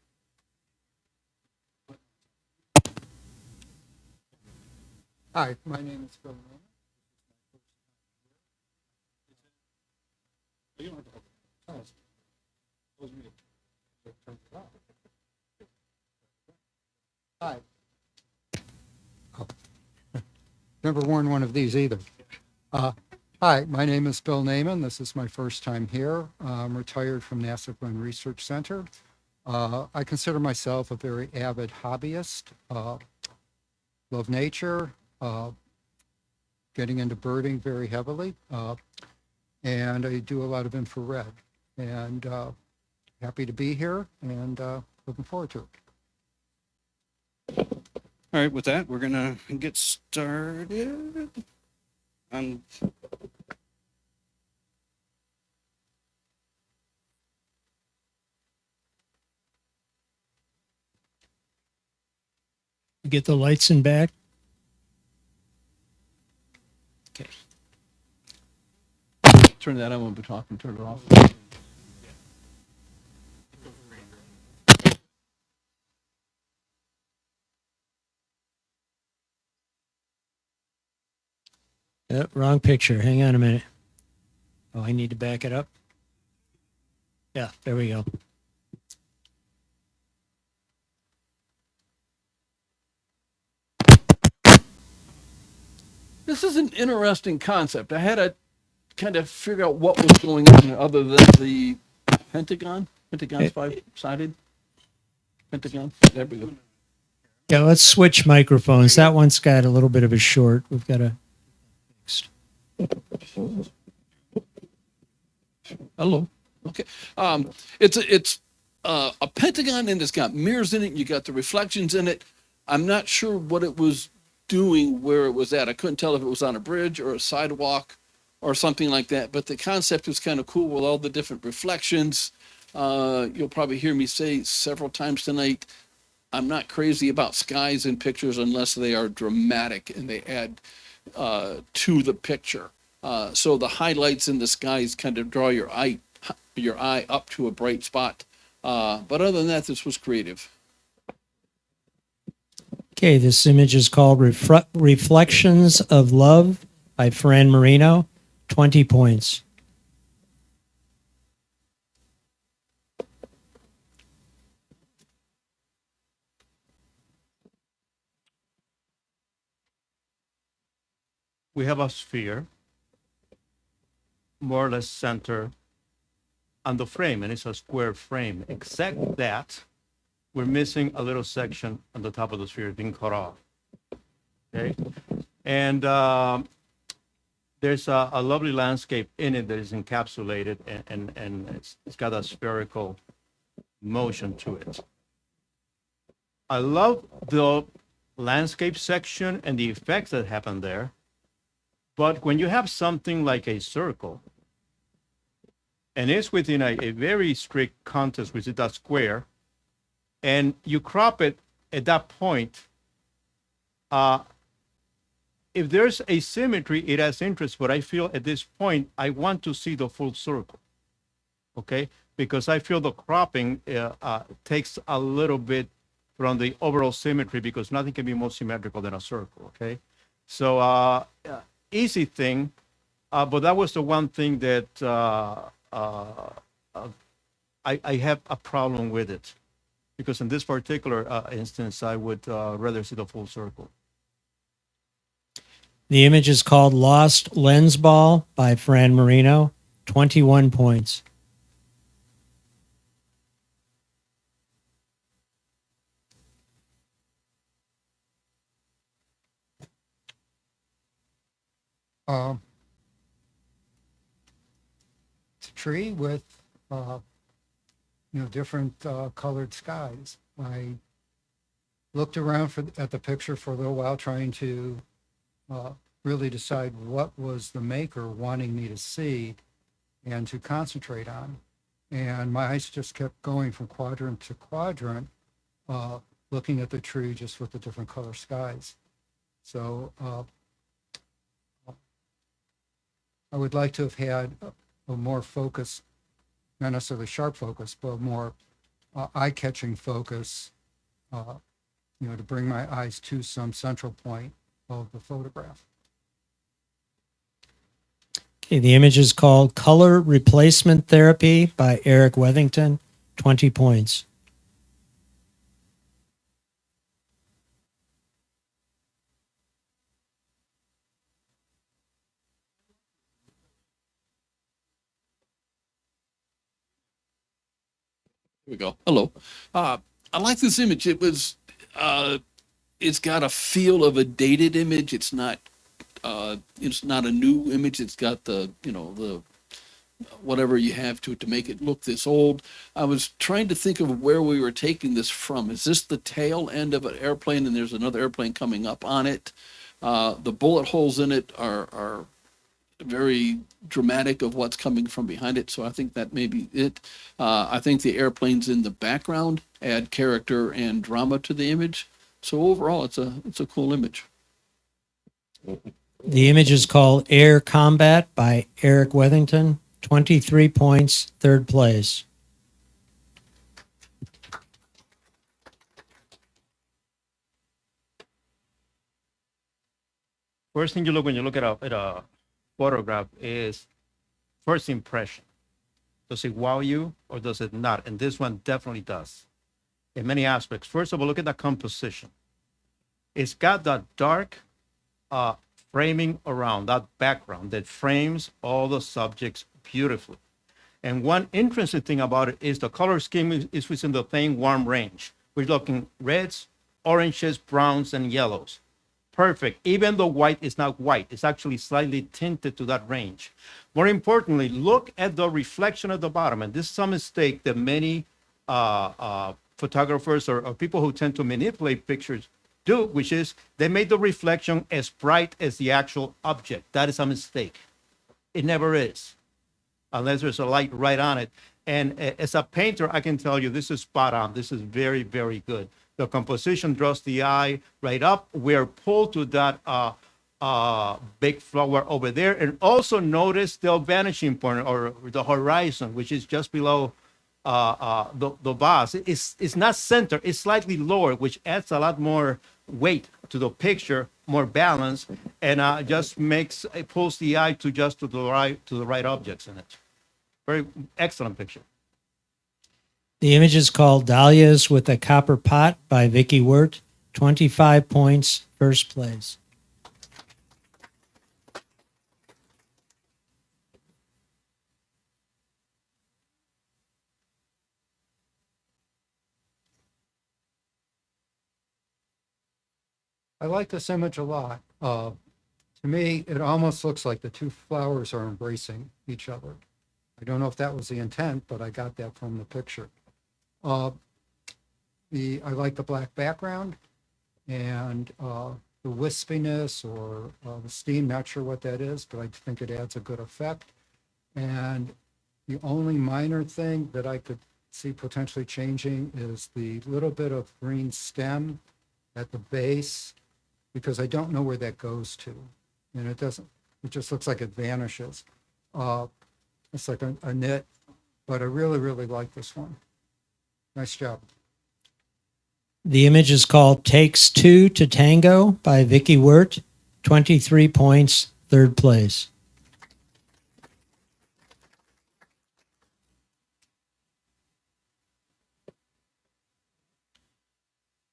Hi, my name is Bill Naiman. Hi. Oh. Never worn one of these either. Hi, my name is Bill Naiman. This is my first time here. I'm retired from NASA Glenn Research Center. I consider myself a very avid hobbyist. Love nature. Getting into birding very heavily, and I do a lot of infrared, and happy to be here and looking forward to it. All right, with that, we're going to get started. Get the lights in back. Okay. Turn that on when we're talking, turn it off. Wrong picture. Hang on a minute. Oh, I need to back it up. Yeah, there we go. This is an interesting concept. I had to kind of figure out what was going on other than the Pentagon. Pentagon's five-sided. Pentagon. There we go. Yeah, let's switch microphones. That one's got a little bit of a short. We've got to fix. Hello. Okay. It's a pentagon and it's got mirrors in it. You got the reflections in it. I'm not sure what it was doing where it was at. I couldn't tell if it was on a bridge or a sidewalk or something like that. But the concept was kind of cool with all the different reflections. You'll probably hear me say several times tonight, I'm not crazy about skies in pictures unless they are dramatic and they add to the picture. So the highlights in the skies kind of draw your eye up to a bright spot. But other than that, this was creative. Okay, this image is called Reflections of Love by Fran Moreno, 20 points. We have a sphere, more or less center on the frame, and it's a square frame, except that we're missing a little section on the top of the sphere being cut off. Okay, and there's a lovely landscape in it that is encapsulated, and it's got a spherical motion to it. I love the landscape section and the effects that happen there. But when you have something like a circle, and it's within a very strict context, which is that square, and you crop it at that point, if there's asymmetry, it has interest, but I feel at this point, I want to see the full circle, okay? Because I feel the cropping takes a little bit from the overall symmetry, because nothing can be more symmetrical than a circle, okay? So easy thing, but that was the one thing that I have a problem with it, because in this particular instance, I would rather see the full circle. The image is called Lost Lens Ball by Fran Moreno, 21 points. It's a tree with, different colored skies. I looked around at the picture for a little while, trying to really decide what was the maker wanting me to see and to concentrate on. And my eyes just kept going from quadrant to quadrant, looking at the tree just with the different color skies. So I would like to have had a more focus, not necessarily sharp focus, but more eye-catching focus, to bring my eyes to some central point of the photograph. Okay, the image is called Color Replacement Therapy by Eric Wethington, 20 points. Here we go. Hello. I like this image. It's got a feel of a dated image. It's not a new image. It's got the whatever you have to make it look this old. I was trying to think of where we were taking this from. Is this the tail end of an airplane and there's another airplane coming up on it? The bullet holes in it are very dramatic of what's coming from behind it. So I think that may be it. I think the airplanes in the background add character and drama to the image. So overall, it's a cool image. The image is called Air Combat by Eric Wethington, 23 points, third place. First thing you look when you look at a photograph is first impression. Does it wow you or does it not? And this one definitely does in many aspects. First of all, look at the composition. It's got that dark framing around, that background that frames all the subjects beautifully. And one interesting thing about it is the color scheme is within the same warm range. We're looking reds, oranges, browns, and yellows. Perfect. Even though white is not white, it's actually slightly tinted to that range. More importantly, look at the reflection at the bottom. And this is a mistake that many photographers or people who tend to manipulate pictures do, which is they make the reflection as bright as the actual object. That is a mistake. It never is, unless there's a light right on it. And as a painter, I can tell you this is spot on. This is very, very good. The composition draws the eye right up. We're pulled to that big flower over there. And also notice the vanishing point or the horizon, which is just below the vase. It's not center, it's slightly lower, which adds a lot more weight to the picture, more balance, and just it pulls the eye to the right objects in it. Very excellent picture. The image is called Dahlias with a Copper Pot by Vicky Wirt. 25 points, first place. I like this image a lot. To me, it almost looks like the two flowers are embracing each other. I don't know if that was the intent, but I got that from the picture. I like the black background and the wispiness or the steam, not sure what that is, but I think it adds a good effect. And the only minor thing that I could see potentially changing is the little bit of green stem at the base, because I don't know where that goes to. And it just looks like it vanishes. It's like a knit, but I really, really like this one. Nice job. The image is called Takes Two to Tango by Vicky Wirt. 23 points, third place.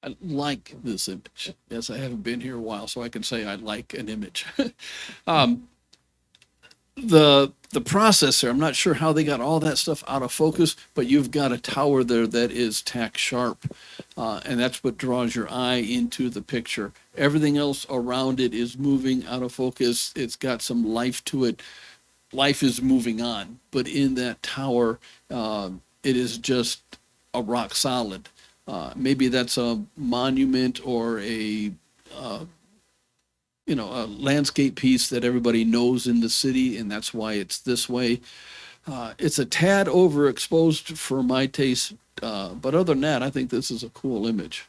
I like this image. Yes, I haven't been here a while, so I can say I like an image. The processor, I'm not sure how they got all that stuff out of focus, but you've got a tower there that is tack sharp, and that's what draws your eye into the picture. Everything else around it is moving out of focus. It's got some life to it. Life is moving on, but in that tower, it is just a rock solid. Maybe that's a monument or a landscape piece that everybody knows in the city, and that's why it's this way. It's a tad overexposed for my taste, but other than that, I think this is a cool image.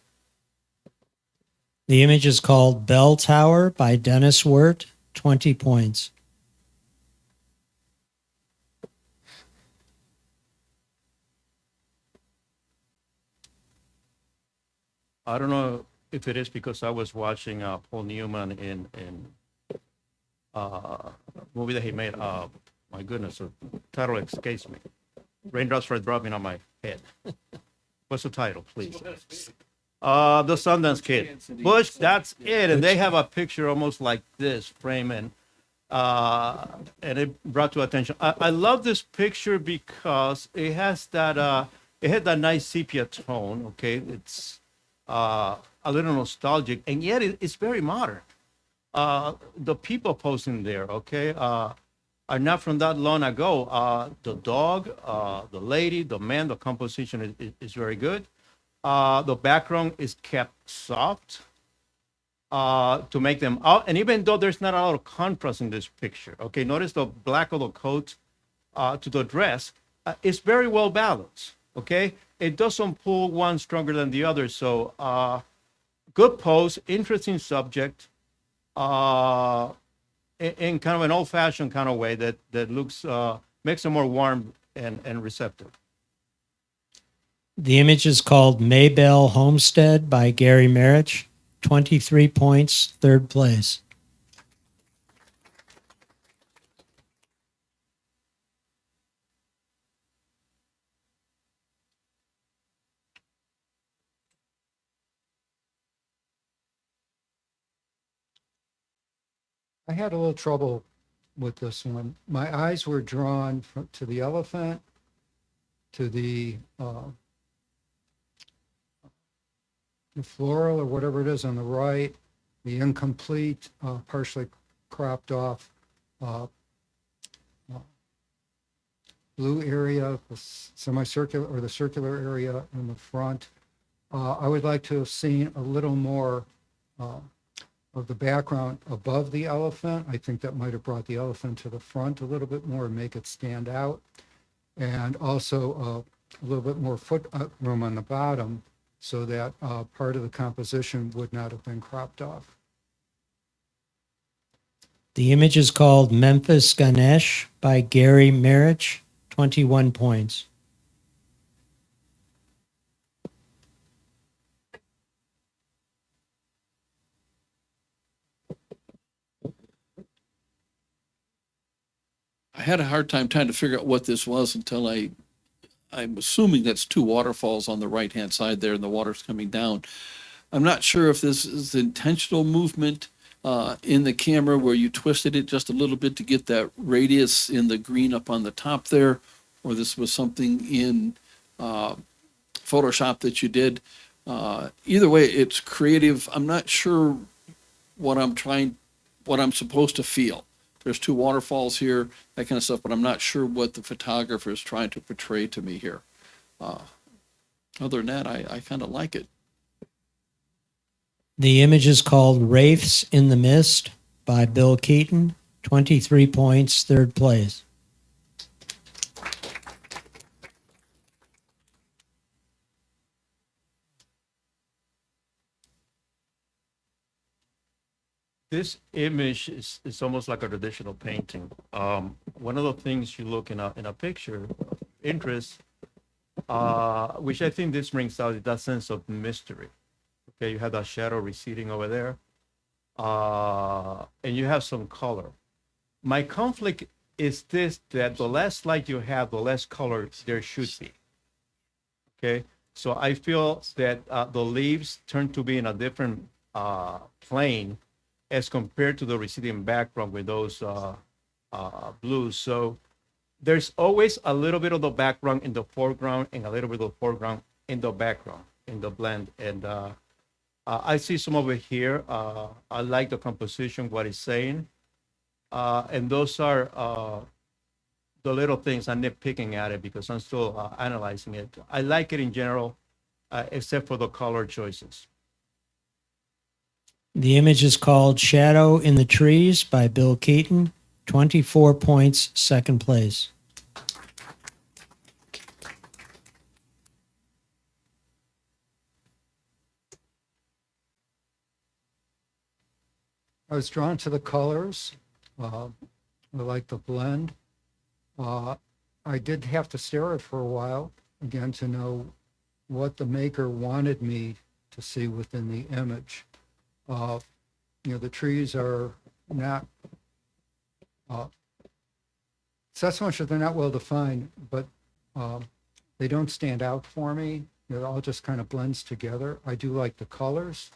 The image is called Bell Tower by Dennis Wirt. 20 points. I don't know if it is because I was watching Paul Newman in a movie that he made. My goodness, the title escapes me. Raindrops are dropping on my head. What's the title, please? The Sundance Kid. Bush, that's it. And they have a picture almost like this frame, and it brought to attention. I love this picture because it has that it had that nice sepia tone. Okay, it's a little nostalgic, and yet it's very modern. The people posing there, okay, are not from that long ago. The dog, the lady, the man, the composition is very good. The background is kept soft to make them out. And even though there's not a lot of contrast in this picture, okay, notice the black of the coat to the dress, it's very well balanced, okay? It doesn't pull one stronger than the other. So good pose, interesting subject, in kind of an old-fashioned kind of way that looks, makes it more warm and receptive. The image is called Maybell Homestead by Gary Marich. 23 points, third place. I had a little trouble with this one. My eyes were drawn to the elephant, to the floral or whatever it is on the right, the incomplete, partially cropped off blue area, the semicircular or the circular area in the front. I would like to have seen a little more of the background above the elephant. I think that might have brought the elephant to the front a little bit more and make it stand out. And also a little bit more foot room on the bottom so that part of the composition would not have been cropped off. The image is called Memphis Ganesh by Gary Marich. 21 points. had a hard time trying to figure out what this was until I'm assuming that's two waterfalls on the right-hand side there and the water's coming down. I'm not sure if this is intentional movement in the camera where you twisted it just a little bit to get that radius in the green up on the top there, or this was something in Photoshop that you did. Either way, it's creative. I'm not sure what I'm supposed to feel. There's two waterfalls here, that kind of stuff, but I'm not sure what the photographer is trying to portray to me here. Other than that, I kind of like it. The image is called Wraiths in the Mist by Bill Keaton, 23 points, third place. This image is almost like a traditional painting. One of the things you look in a picture, interest, which I think this brings out, is that sense of mystery. Okay, you have that shadow receding over there, and you have some color. My conflict is this, that the less light you have, the less color there should be. Okay, so I feel that the leaves turn to be in a different plane as compared to the receding background with those blues. So there's always a little bit of the background in the foreground and a little bit of the foreground in the background, in the blend. And I see some of it here. I like the composition, what it's saying. And those are the little things I'm nitpicking at it because I'm still analyzing it. I like it in general, except for the color choices. The image is called Shadow in the Trees by Bill Keaton, 24 points, second place. I was drawn to the colors. I like the blend. I did have to stare at it for a while, again, to know what the maker wanted me to see within the image. The trees are not, it's not so much that they're not well defined, but they don't stand out for me. It all just kind of blends together. I do like the colors.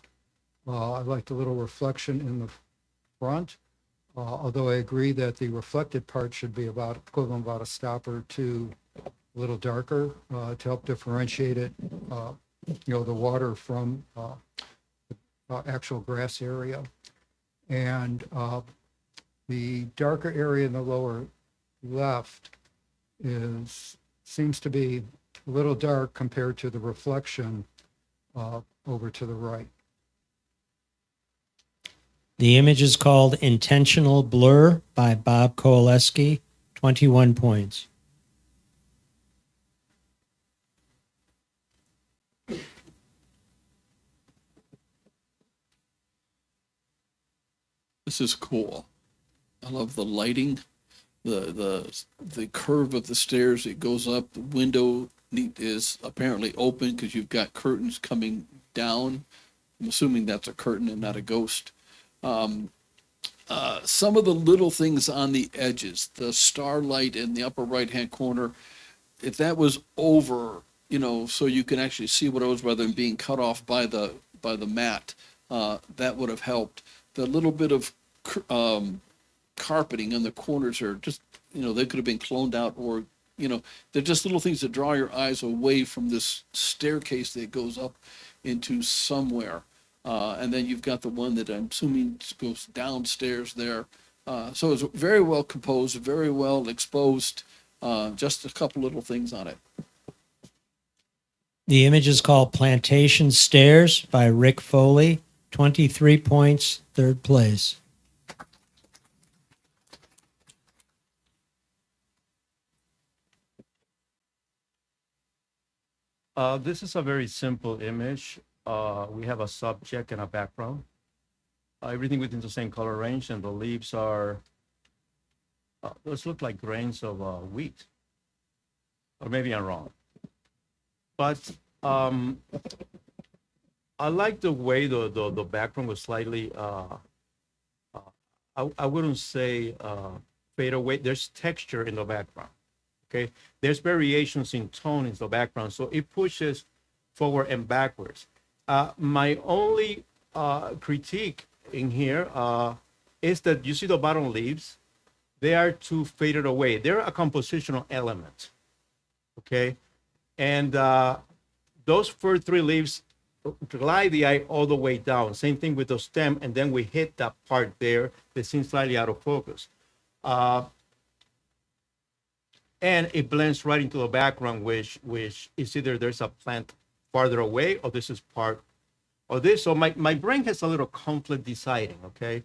I like the little reflection in the front, although I agree that the reflected part should be equivalent about a stop or two, a little darker to help differentiate it, the water from actual grass area. And the darker area in the lower left seems to be a little dark compared to the reflection over to the right. The image is called Intentional Blur by Bob Kowaleski, 21 points. This is cool. I love the lighting, the curve of the stairs. It goes up. The window is apparently open because you've got curtains coming down. I'm assuming that's a curtain and not a ghost. Some of the little things on the edges, the starlight in the upper right-hand corner, if that was over, so you can actually see what it was rather than being cut off by the mat, that would have helped. The little bit of carpeting in the corners are just, they could have been cloned out, or, they're just little things that draw your eyes away from this staircase that goes up into somewhere. And then you've got the one that I'm assuming goes downstairs there. So it's very well composed, very well exposed, just a couple little things on it. The image is called Plantation Stairs by Rick Foley, 23 points, third place. This is a very simple image. We have a subject and a background. Everything within the same color range, and the leaves are, those look like grains of wheat. Or maybe I'm wrong. But I like the way the background was slightly, I wouldn't say fade away. There's texture in the background. Okay, there's variations in tone in the background, so it pushes forward and backwards. My only critique in here is that you see the bottom leaves, they are too faded away. They're a compositional element, okay? And those first three leaves glide the eye all the way down. Same thing with the stem, and then we hit that part there that seems slightly out of focus. And it blends right into the background, which is either there's a plant farther away or this is part of this. So my brain has a little conflict deciding, okay?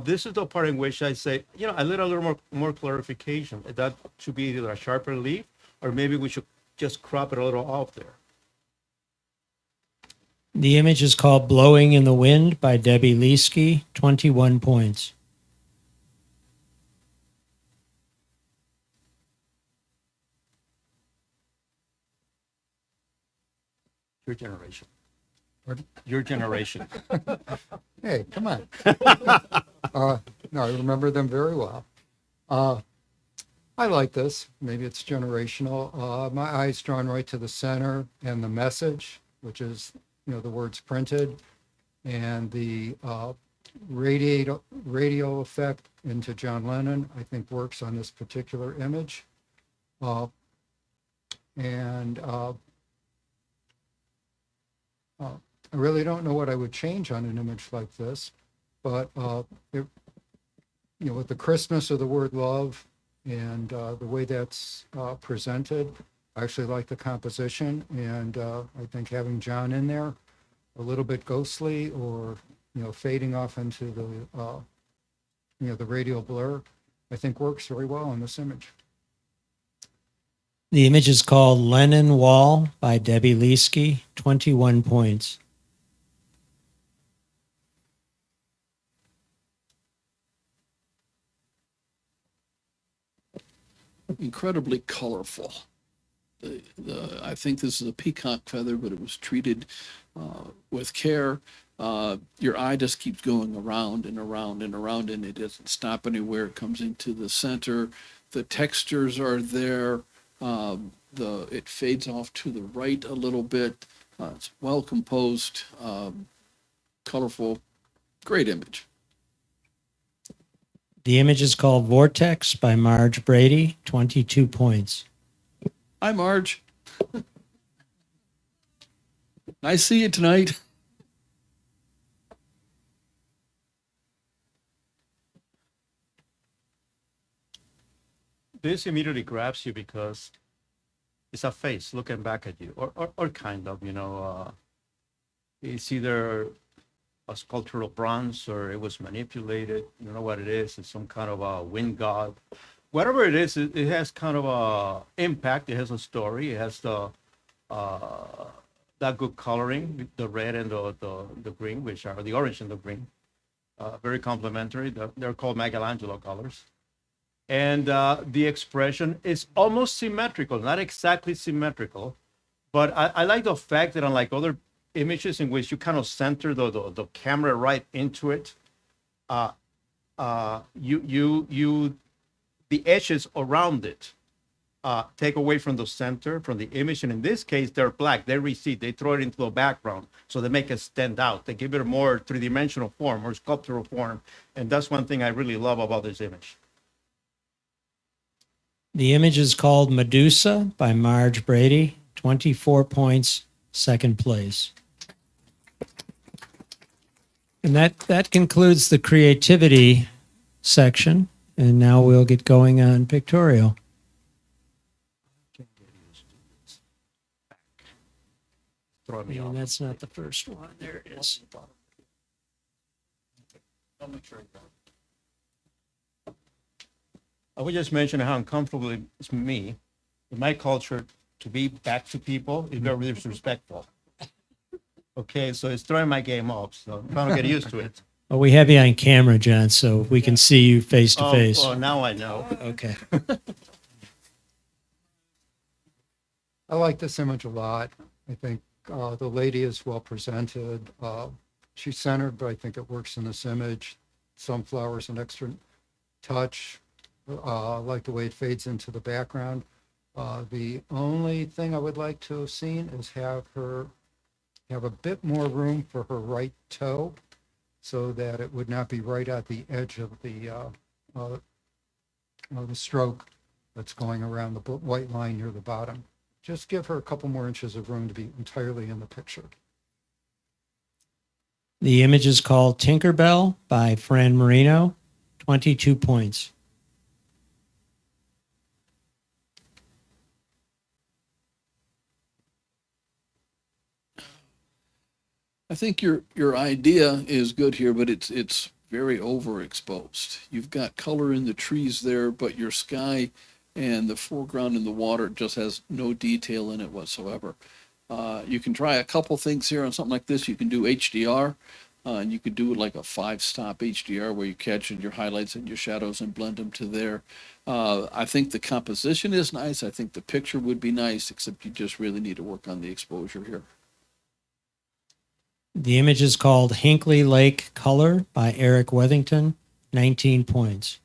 This is the part in which I say, you know, I need a little more clarification. That should be either a sharper leaf or maybe we should just crop it a little off there. The image is called Blowing in the Wind by Debbie Liske, 21 points. Your generation. Pardon? Your generation. Hey, come on. No, I remember them very well. I like this. Maybe it's generational. My eye's drawn right to the center and the message, which is, you know, the words printed, and the radio effect into John Lennon, I think works on this particular image. I really don't know what I would change on an image like this, but you know, with the Christmas of the word love and the way that's presented, I actually like the composition, and I think having John in there, a little bit ghostly or, you know, fading off into the you know, the radial blur, I think works very well in this image. The image is called Lenin Wall by Debbie Liske, 21 points. Incredibly colorful. I think this is a peacock feather, but it was treated with care. Your eye just keeps going around and around and around, and it doesn't stop anywhere. It comes into the center. The textures are there. It fades off to the right a little bit. It's well composed, colorful, great image. The image is called Vortex by Marge Brady, 22 points. Hi, Marge. Nice see you tonight. This immediately grabs you because it's a face looking back at you, or kind of, you know, it's either a sculptural bronze or it was manipulated. You don't know what it is. It's some kind of a wind god. Whatever it is, it has kind of a impact. It has a story. It has the that good coloring, the red and the green, which are the orange and the green, very complementary. They're called Michelangelo colors. And the expression is almost symmetrical, not exactly symmetrical, but I like the fact that unlike other images in which you kind of center the camera right into it, the edges around it take away from the center, from the image, and in this case, they're black. They recede. They throw it into the background, so they make it stand out. They give it a more three-dimensional form or sculptural form, and that's one thing I really love about this image. The image is called Medusa by Marge Brady, 24 points, second place. And that concludes the creativity section. And now we'll get going on Pictorial. Throw me off. And that's not the first one. There it is. I'll make sure I would just mention how uncomfortable it's me, in my culture, to be back to people is very disrespectful. Okay, so it's throwing my game off, so I'm trying to get used to it. Well, we have you on camera, John, so we can see you face to face. Oh, now I know. Okay. I like this image a lot. I think the lady is well presented. She's centered, but I think it works in this image. Sunflowers, an extra touch. I like the way it fades into the background. The only thing I would like to have seen is have her have a bit more room for her right toe so that it would not be right at the edge of the stroke that's going around the white line near the bottom. Just give her a couple more inches of room to be entirely in the picture. The image is called Tinkerbell by Fran Moreno, 22 points. I think your idea is good here, but it's very overexposed. You've got color in the trees there, but your sky and the foreground in the water just has no detail in it whatsoever. You can try a couple things here on something like this. You can do HDR, and you could do it like a 5-stop HDR where you catch in your highlights and your shadows and blend them to there. I think the composition is nice. I think the picture would be nice, except you just really need to work on the exposure here. The image is called Hinkley Lake Color by Eric Wethington, 19 points.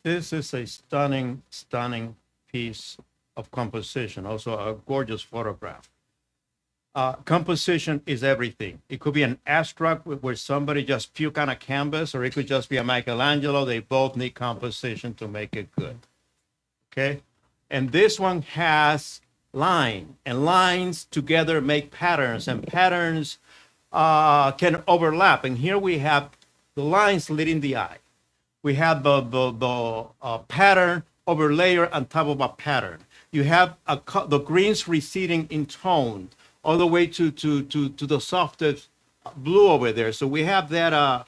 This is a stunning, stunning piece of composition, also a gorgeous photograph. Composition is everything. It could be an abstract where somebody just puke on a canvas, or it could just be a Michelangelo. They both need composition to make it good. Okay? And this one has line, and lines together make patterns, and patterns can overlap. And here we have the lines leading the eye. We have the pattern over layer on top of a pattern. You have the greens receding in tone all the way to the softest blue over there. So we have that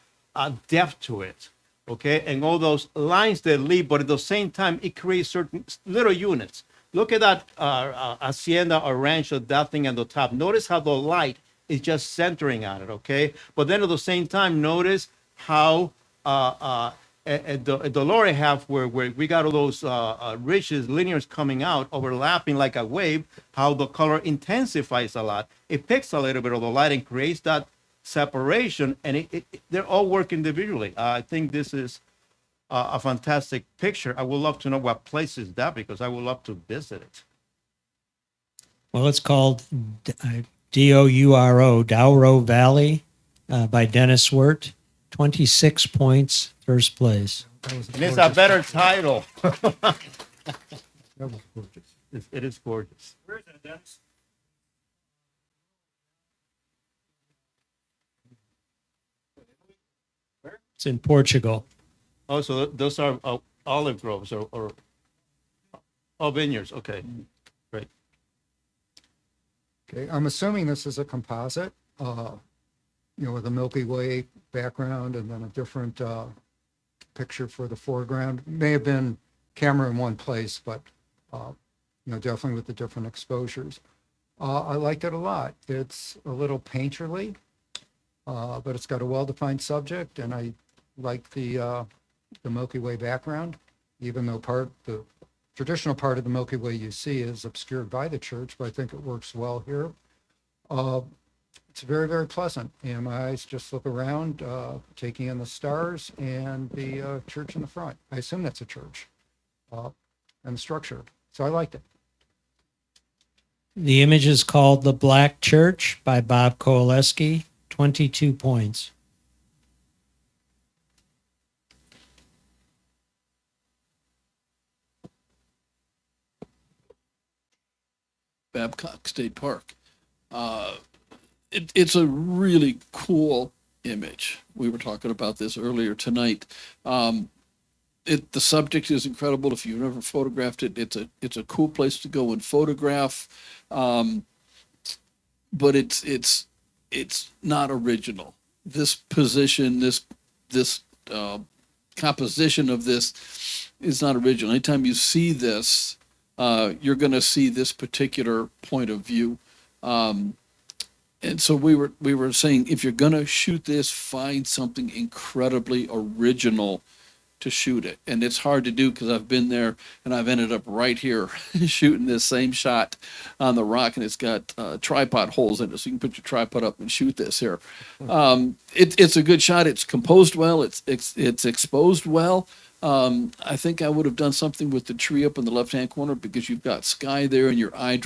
depth to it, okay? And all those lines that leave, but at the same time, it creates certain little units. Look at that hacienda or ranch or that thing on the top. Notice how the light is just centering on it, okay? But then at the same time, notice how at the lower half where we got all those ridges, linears coming out, overlapping like a wave, how the color intensifies a lot. It picks a little bit of the light and creates that separation, and they're all working individually. I think this is a fantastic picture. I would love to know what place is that, because I would love to visit it. Well, it's called Douro, Douro Valley by Dennis Wirt, 26 points, first place. And it's a better title. That was gorgeous. It is gorgeous. Where is that, Dennis? It's in Portugal. Oh, so those are olive groves or vineyards. Okay, great. Okay, I'm assuming this is a composite, with a Milky Way background and then a different picture for the foreground. May have been camera in one place, but definitely with the different exposures. I liked it a lot. It's a little painterly, but it's got a well-defined subject, and I like the Milky Way background, even though the traditional part of the Milky Way you see is obscured by the church, but I think it works well here. It's very, very pleasant, and my eyes just look around, taking in the stars and the church in the front. I assume that's a church, and the structure. So I liked it. The image is called The Black Church by Bob Kowaleski, 22 points. Babcock State Park. It's a really cool image. We were talking about this earlier tonight. The subject is incredible. If you've never photographed it, it's a cool place to go and photograph. But it's not original. This position, this composition of this is not original. Anytime you see this, you're going to see this particular point of view. And so we were saying, if you're going to shoot this, find something incredibly original to shoot it. And it's hard to do because I've been there and I've ended up right here shooting this same shot on the rock, and it's got tripod holes in it, so you can put your tripod up and shoot this here. It's a good shot. It's composed well. It's exposed well. I think I would have done something with the tree up in the left-hand corner because you've got sky there, and your eye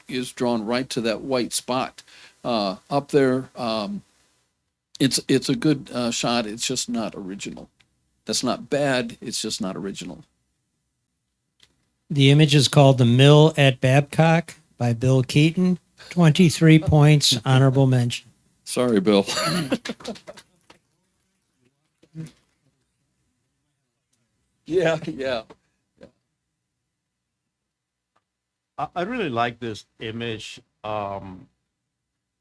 is drawn right to that white spot up there. It's a good shot. It's just not original. That's not bad. It's just not original. The image is called The Mill at Babcock by Bill Keaton. 23 points, honorable mention. Sorry, Bill. Yeah. I really like this image.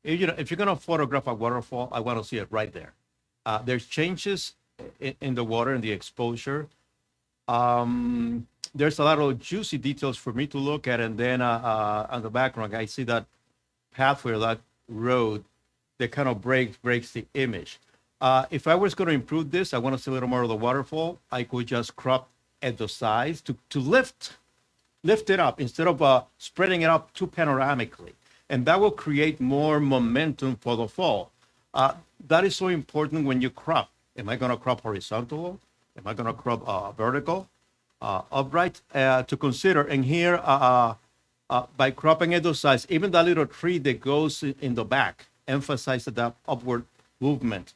If you're gonna photograph a waterfall, I want to see it right there. There's changes in the water and the exposure. There's a lot of juicy details for me to look at, and then on the background, I see that pathway, or that road, that kind of breaks the image. If I was going to improve this, I want to see a little more of the waterfall. I could just crop at the sides to lift it up instead of spreading it up too panoramically, and that will create more momentum for the fall. That is so important when you crop. Am I going to crop horizontal? Am I going to crop vertical? Upright to consider. And here, by cropping at those sides, even that little tree that goes in the back emphasizes that upward movement.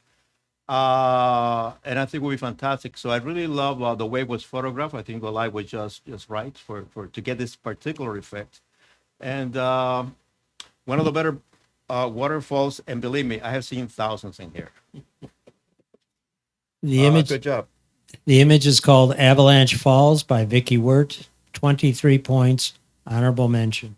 And I think it will be fantastic. So I really love the way it was photographed. I think the light was just right for to get this particular effect. And one of the better waterfalls, and believe me, I have seen thousands in here. The image, Good job. the image is called Avalanche Falls by Vicky Wirt. 23 points, honorable mention.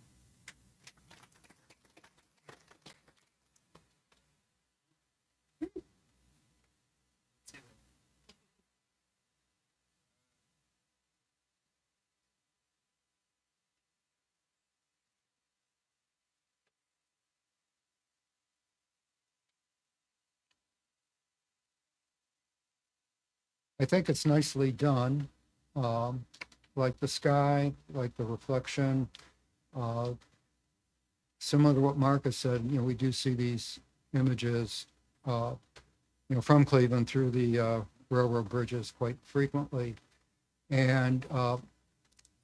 I think it's nicely done. Like the sky, like the reflection. Similar to what Marcus said, we do see these images, from Cleveland through the railroad bridges quite frequently. And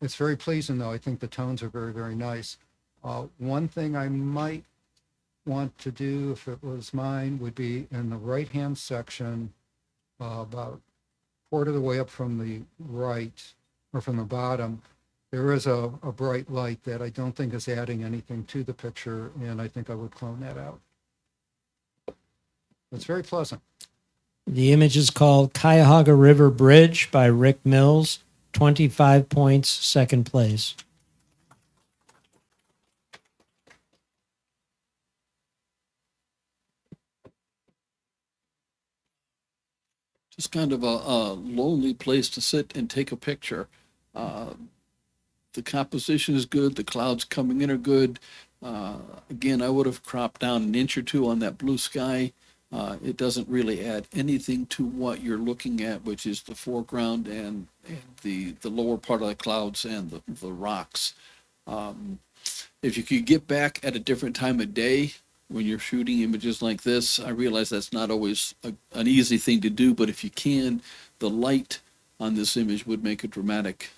it's very pleasing, though. I think the tones are very, very nice. One thing I might want to do, if it was mine, would be in the right-hand section, about quarter of the way up from the right, or from the bottom, there is a bright light that I don't think is adding anything to the picture, and I think I would clone that out. It's very pleasant. The image is called Cuyahoga River Bridge by Rick Mills. 25 points, second place. Just kind of a lonely place to sit and take a picture. The composition is good. The clouds coming in are good. Again, I would have cropped down an inch or two on that blue sky. It doesn't really add anything to what you're looking at, which is the foreground and the lower part of the clouds and the rocks. If you could get back at a different time of day when you're shooting images like this, I realize that's not always an easy thing to do, but if you can, the light on this image would make a dramatic,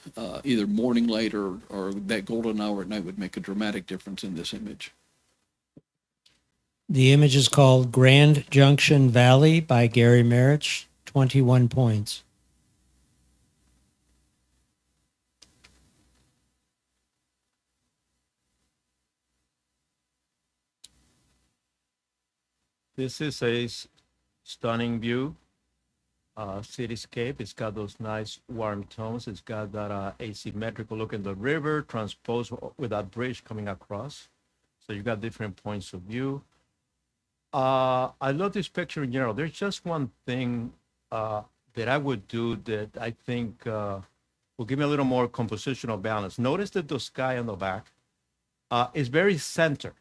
either morning light or that golden hour at night would make a dramatic difference in this image. The image is called Grand Junction Valley by Gary Marich. 21 points. This is a stunning view, cityscape. It's got those nice warm tones. It's got that asymmetrical look in the river transposed with that bridge coming across. So you got different points of view. I love this picture in general. There's just one thing that I would do that I think will give me a little more compositional balance. Notice that the sky on the back is very center.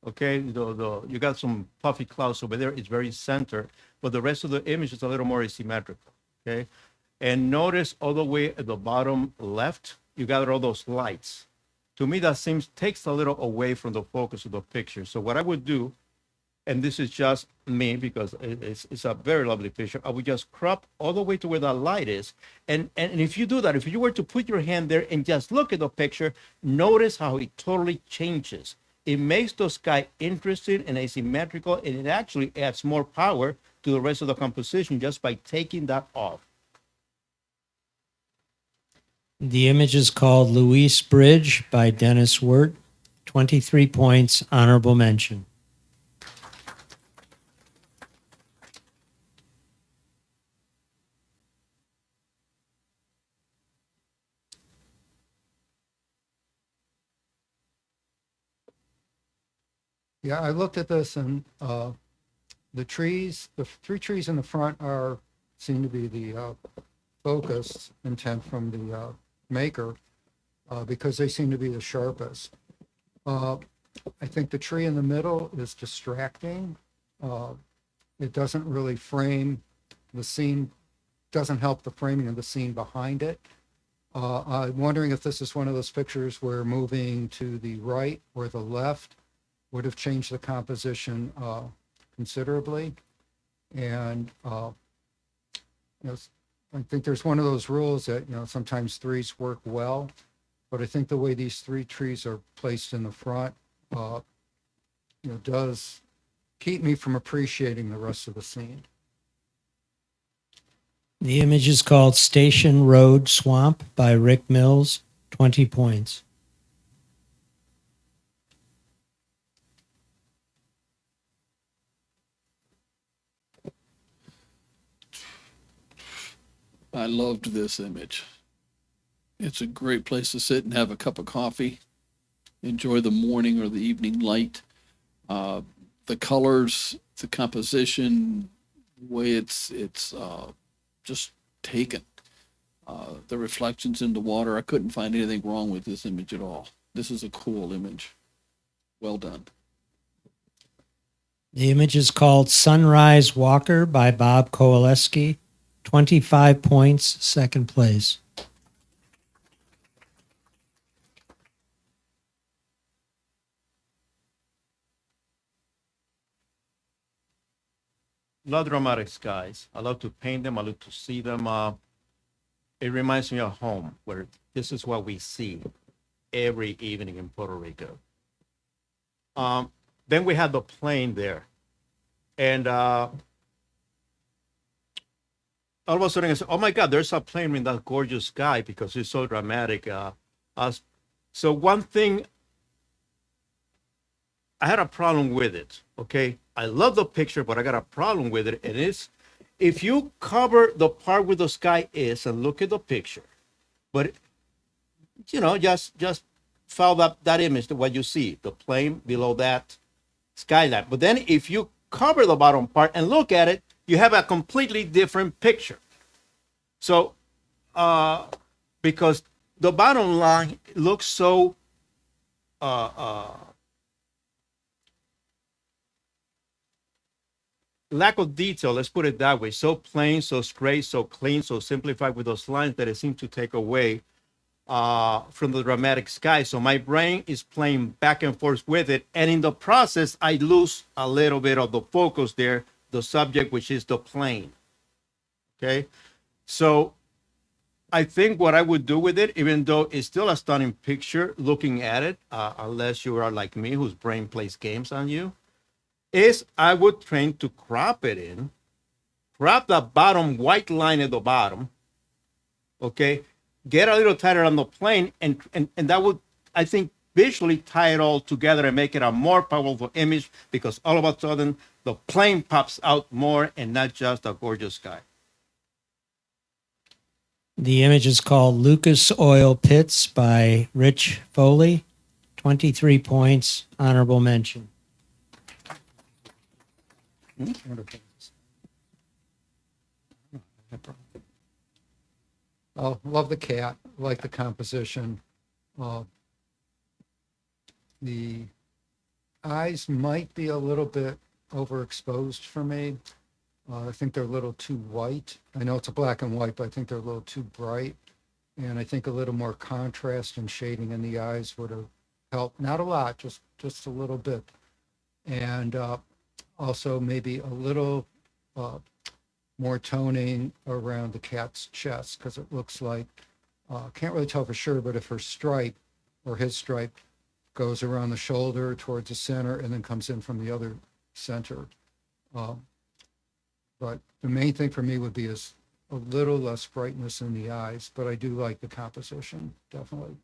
Okay, you got some puffy clouds over there. It's very center, but the rest of the image is a little more asymmetrical. Okay, And notice all the way at the bottom left, you got all those lights. To me, that takes a little away from the focus of the picture. So what I would do, and this is just me because it's a very lovely picture, I would just crop all the way to where that light is. And if you do that, if you were to put your hand there and just look at the picture, notice how it totally changes. It makes the sky interesting and asymmetrical, and it actually adds more power to the rest of the composition just by taking that off. The image is called Luis Bridge by Dennis Wirt. 23 points, honorable mention. Yeah, I looked at this and the three trees in the front seem to be the focus intent from the maker because they seem to be the sharpest. I think the tree in the middle is distracting. It doesn't really frame the scene, doesn't help the framing of the scene behind it. I'm wondering if this is one of those pictures where moving to the right or the left would have changed the composition considerably. And I think there's one of those rules that, sometimes threes work well, but I think the way these three trees are placed in the front, does keep me from appreciating the rest of the scene. The image is called Station Road Swamp by Rick Mills. 20 points. I loved this image. It's a great place to sit and have a cup of coffee, enjoy the morning or the evening light. The colors, the composition, the way it's just taken. The reflections in the water. I couldn't find anything wrong with this image at all. This is a cool image. Well done. The image is called Sunrise Walker by Bob Kowaleski. 25 points, second place. Love dramatic skies. I love to paint them. I love to see them. It reminds me of home, where this is what we see every evening in Puerto Rico. Then we had the plane there. And all of a sudden I said, oh my God, there's a plane in that gorgeous sky because it's so dramatic. So one thing, I had a problem with it, okay? I love the picture, but I got a problem with it. And it's, if you cover the part where the sky is and look at the picture, but, just follow that image, what you see, the plane below that skyline. But then if you cover the bottom part and look at it, you have a completely different picture. So, because the bottom line looks so, lack of detail, let's put it that way, so plain, so straight, so clean, so simplified with those lines that it seems to take away from the dramatic sky. So my brain is playing back and forth with it. And in the process, I lose a little bit of the focus there, the subject, which is the plane. Okay. So I think what I would do with it, even though it's still a stunning picture looking at it, unless you are like me, whose brain plays games on you, is I would train to crop it in, crop the bottom white line at the bottom, okay, get a little tighter on the plane, and that would, I think, visually tie it all together and make it a more powerful image, because all of a sudden the plane pops out more and not just a gorgeous sky. The image is called Lucas Oil Pits by Rich Foley. 23 points, honorable mention. Oh, love the cat, like the composition. The eyes might be a little bit overexposed for me. I think they're a little too white. I know it's a black and white, but I think they're a little too bright. And I think a little more contrast and shading in the eyes would have helped. Not a lot, just a little bit. And also maybe a little more toning around the cat's chest, because it looks like, can't really tell for sure, but if her stripe or his stripe goes around the shoulder towards the center and then comes in from the other center. But the main thing for me would be is a little less brightness in the eyes, but I do like the composition, definitely.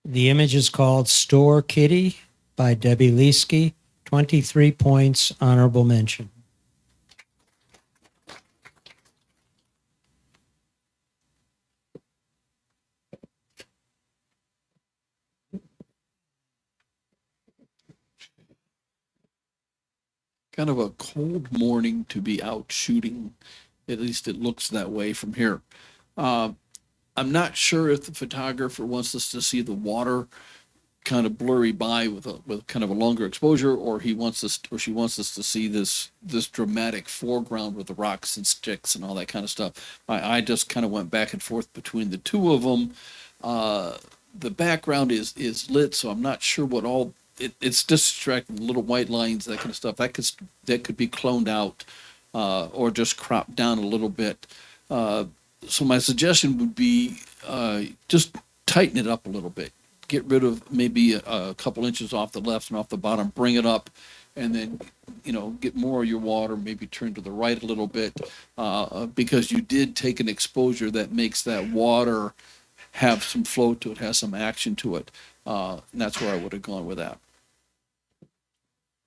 The image is called Store Kitty by Debbie Liske. 23 points, honorable mention. Kind of a cold morning to be out shooting. At least it looks that way from here. I'm not sure if the photographer wants us to see the water kind of blurry by with kind of a longer exposure, or she wants us to see this dramatic foreground with the rocks and sticks and all that kind of stuff. I just kind of went back and forth between the two of them. The background is lit, so I'm not sure what all it's distracting, little white lines, that kind of stuff. That could be cloned out or just cropped down a little bit. So my suggestion would be just tighten it up a little bit. Get rid of maybe a couple inches off the left and off the bottom, bring it up, and then, get more of your water, maybe turn to the right a little bit, because you did take an exposure that makes that water have some flow to it, has some action to it. And that's where I would have gone with that.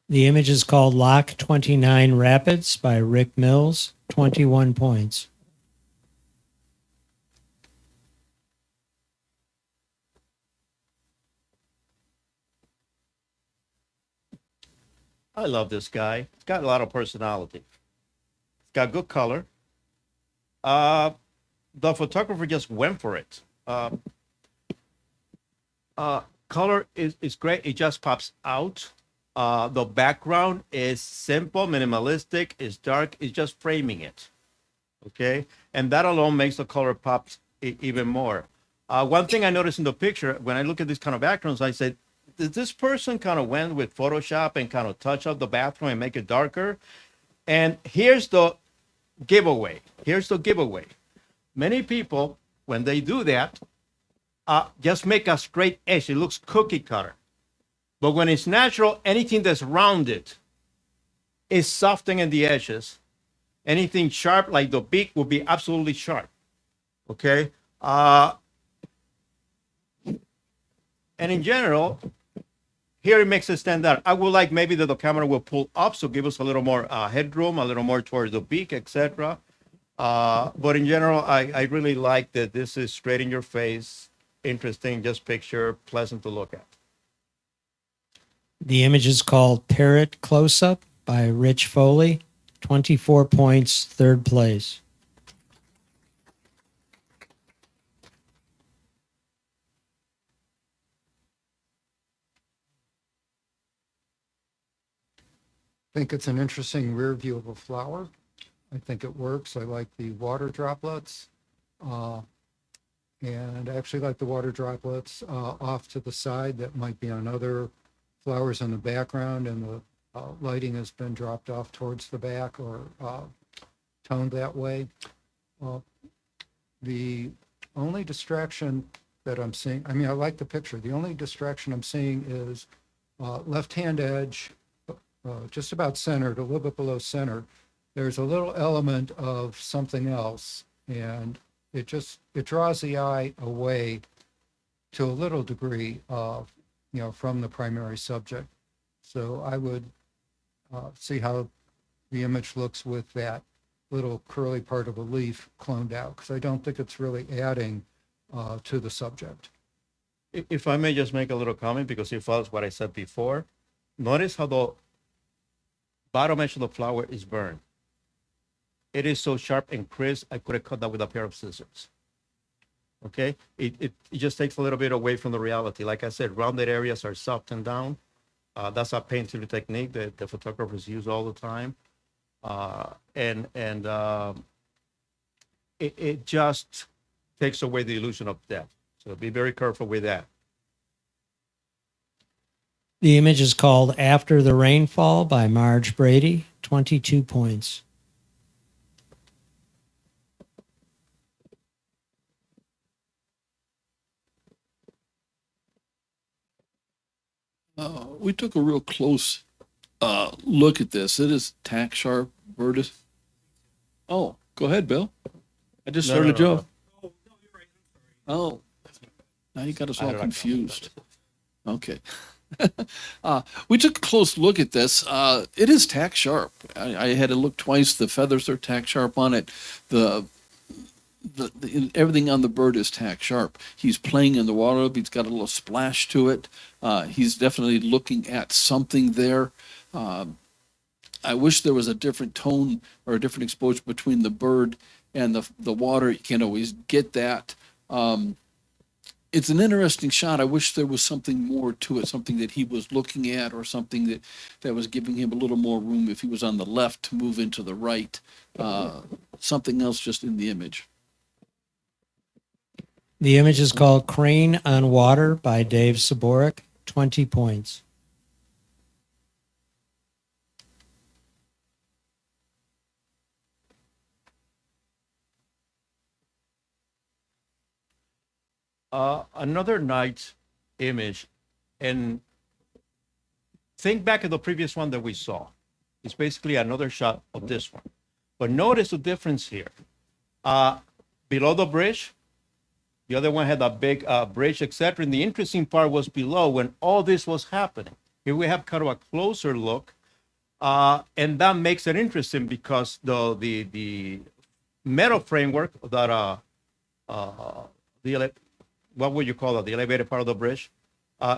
The image is called Lock 29 Rapids by Rick Mills. 21 points. I love this guy. He's got a lot of personality. He's got good color. The photographer just went for it. Color is great. It just pops out. The background is simple, minimalistic, it's dark, it's just framing it. Okay? And that alone makes the color pop even more. One thing I noticed in the picture, when I look at these kind of backgrounds, I said, did this person kind of went with Photoshop and kind of touch up the bathroom and make it darker? And here's the giveaway. Many people, when they do that, just make a straight edge. It looks cookie cutter. But when it's natural, anything that's rounded is softening in the edges. Anything sharp, like the beak, will be absolutely sharp. Okay? And in general, here it makes it stand out. I would like maybe that the camera will pull up, so give us a little more headroom, a little more towards the beak, etc. But in general, I really like that this is straight in your face, interesting, just picture, pleasant to look at. The image is called Parrot Close-Up by Rich Foley. 24 points, third place. I think it's an interesting rear view of a flower. I think it works. I like the water droplets. And I actually like the water droplets off to the side that might be on other flowers in the background, and the lighting has been dropped off towards the back or toned that way. The only distraction that I'm seeing, I mean, I like the picture. The only distraction I'm seeing is left-hand edge, just about centered, a little bit below center. There's a little element of something else, and it draws the eye away to a little degree of, from the primary subject. So I would see how the image looks with that little curly part of a leaf cloned out, because I don't think it's really adding to the subject. If I may just make a little comment, because it follows what I said before. Notice how the bottom edge of the flower is burned. It is so sharp and crisp, I could have cut that with a pair of scissors. Okay, it just takes a little bit away from the reality. Like I said, rounded areas are softened down. That's a painting technique that the photographers use all the time. It just takes away the illusion of depth. So be very careful with that. The image is called After the Rainfall by Marge Brady, 22 points. We took a real close look at this. It is tack sharp, Burtis. Oh, go ahead, Bill. I just No, started, no, no, Joe. Oh, now you got us all don't know. confused. Okay. We took a close look at this. It is tack sharp. I had to look twice. The feathers are tack sharp on it. The everything on the bird is tack sharp. He's playing in the water. He's got a little splash to it. He's definitely looking at something there. I wish there was a different tone or a different exposure between the bird and the water. You can't always get that. It's an interesting shot. I wish there was something more to it, something that he was looking at, or something that was giving him a little more room if he was on the left to move into the right. Something else just in the image. The image is called Crane on Water by Dave Saborik, 20 points. Another night image, and think back at the previous one that we saw. It's basically another shot of this one. But notice the difference here. Below the bridge, the other one had a big bridge, etc. And the interesting part was below when all this was happening. Here we have kind of a closer look, and that makes it interesting because the metal framework that what would you call it? The elevated part of the bridge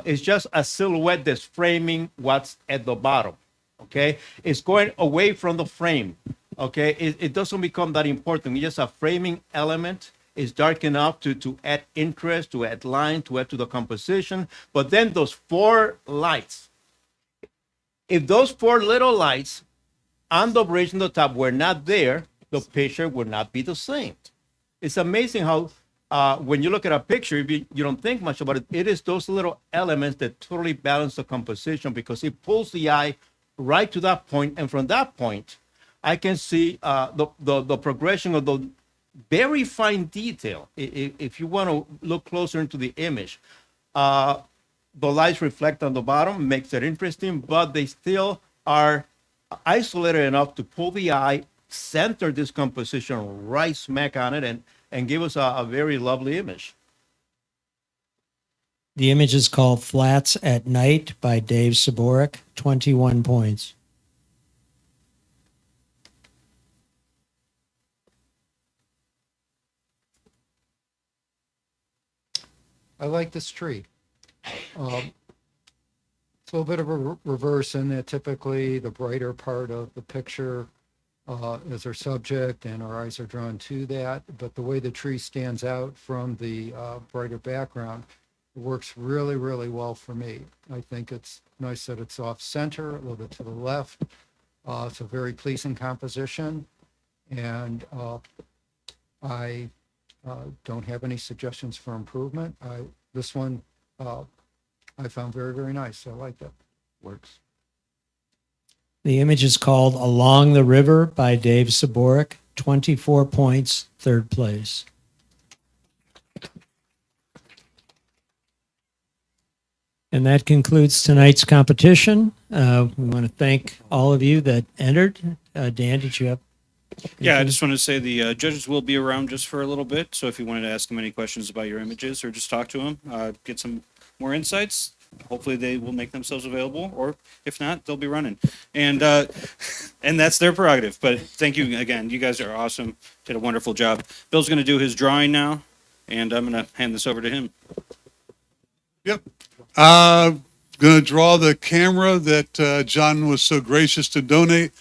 is just a silhouette that's framing what's at the bottom. Okay, it's going away from the frame. Okay, it doesn't become that important. It's just a framing element. It's dark enough to add interest, to add line, to add to the composition. But then those four lights, if those four little lights on the bridge on the top were not there, the picture would not be the same. It's amazing how when you look at a picture, if you don't think much about it, it is those little elements that totally balance the composition because it pulls the eye right to that point. And from that point, I can see the progression of the very fine detail. If you want to look closer into the image, the lights reflect on the bottom, makes it interesting, but they still are isolated enough to pull the eye, center this composition right smack on it, and give us a very lovely image. The image is called Flats at Night by Dave Saborik, 21 points. I like this tree. It's a little bit of a reverse in that typically the brighter part of the picture is our subject and our eyes are drawn to that. But the way the tree stands out from the brighter background works really, really well for me. I think it's nice that it's off center, a little bit to the left. It's a very pleasing composition. And I don't have any suggestions for improvement. This one I found very, very nice. I like it. Works. The image is called Along the River by Dave Saborik, 24 points, third place. And that concludes tonight's competition. We want to thank all of you that entered. Dan, did you have? Yeah, I just wanted to say the judges will be around just for a little bit. So if you wanted to ask them any questions about your images or just talk to them, get some more insights, hopefully they will make themselves available. Or if not, they'll be running. And that's their prerogative. But thank you again. You guys are awesome. Did a wonderful job. Bill's going to do his drawing now, and I'm going to hand this over to him. Yep. Going to draw the camera that John was so gracious to donate.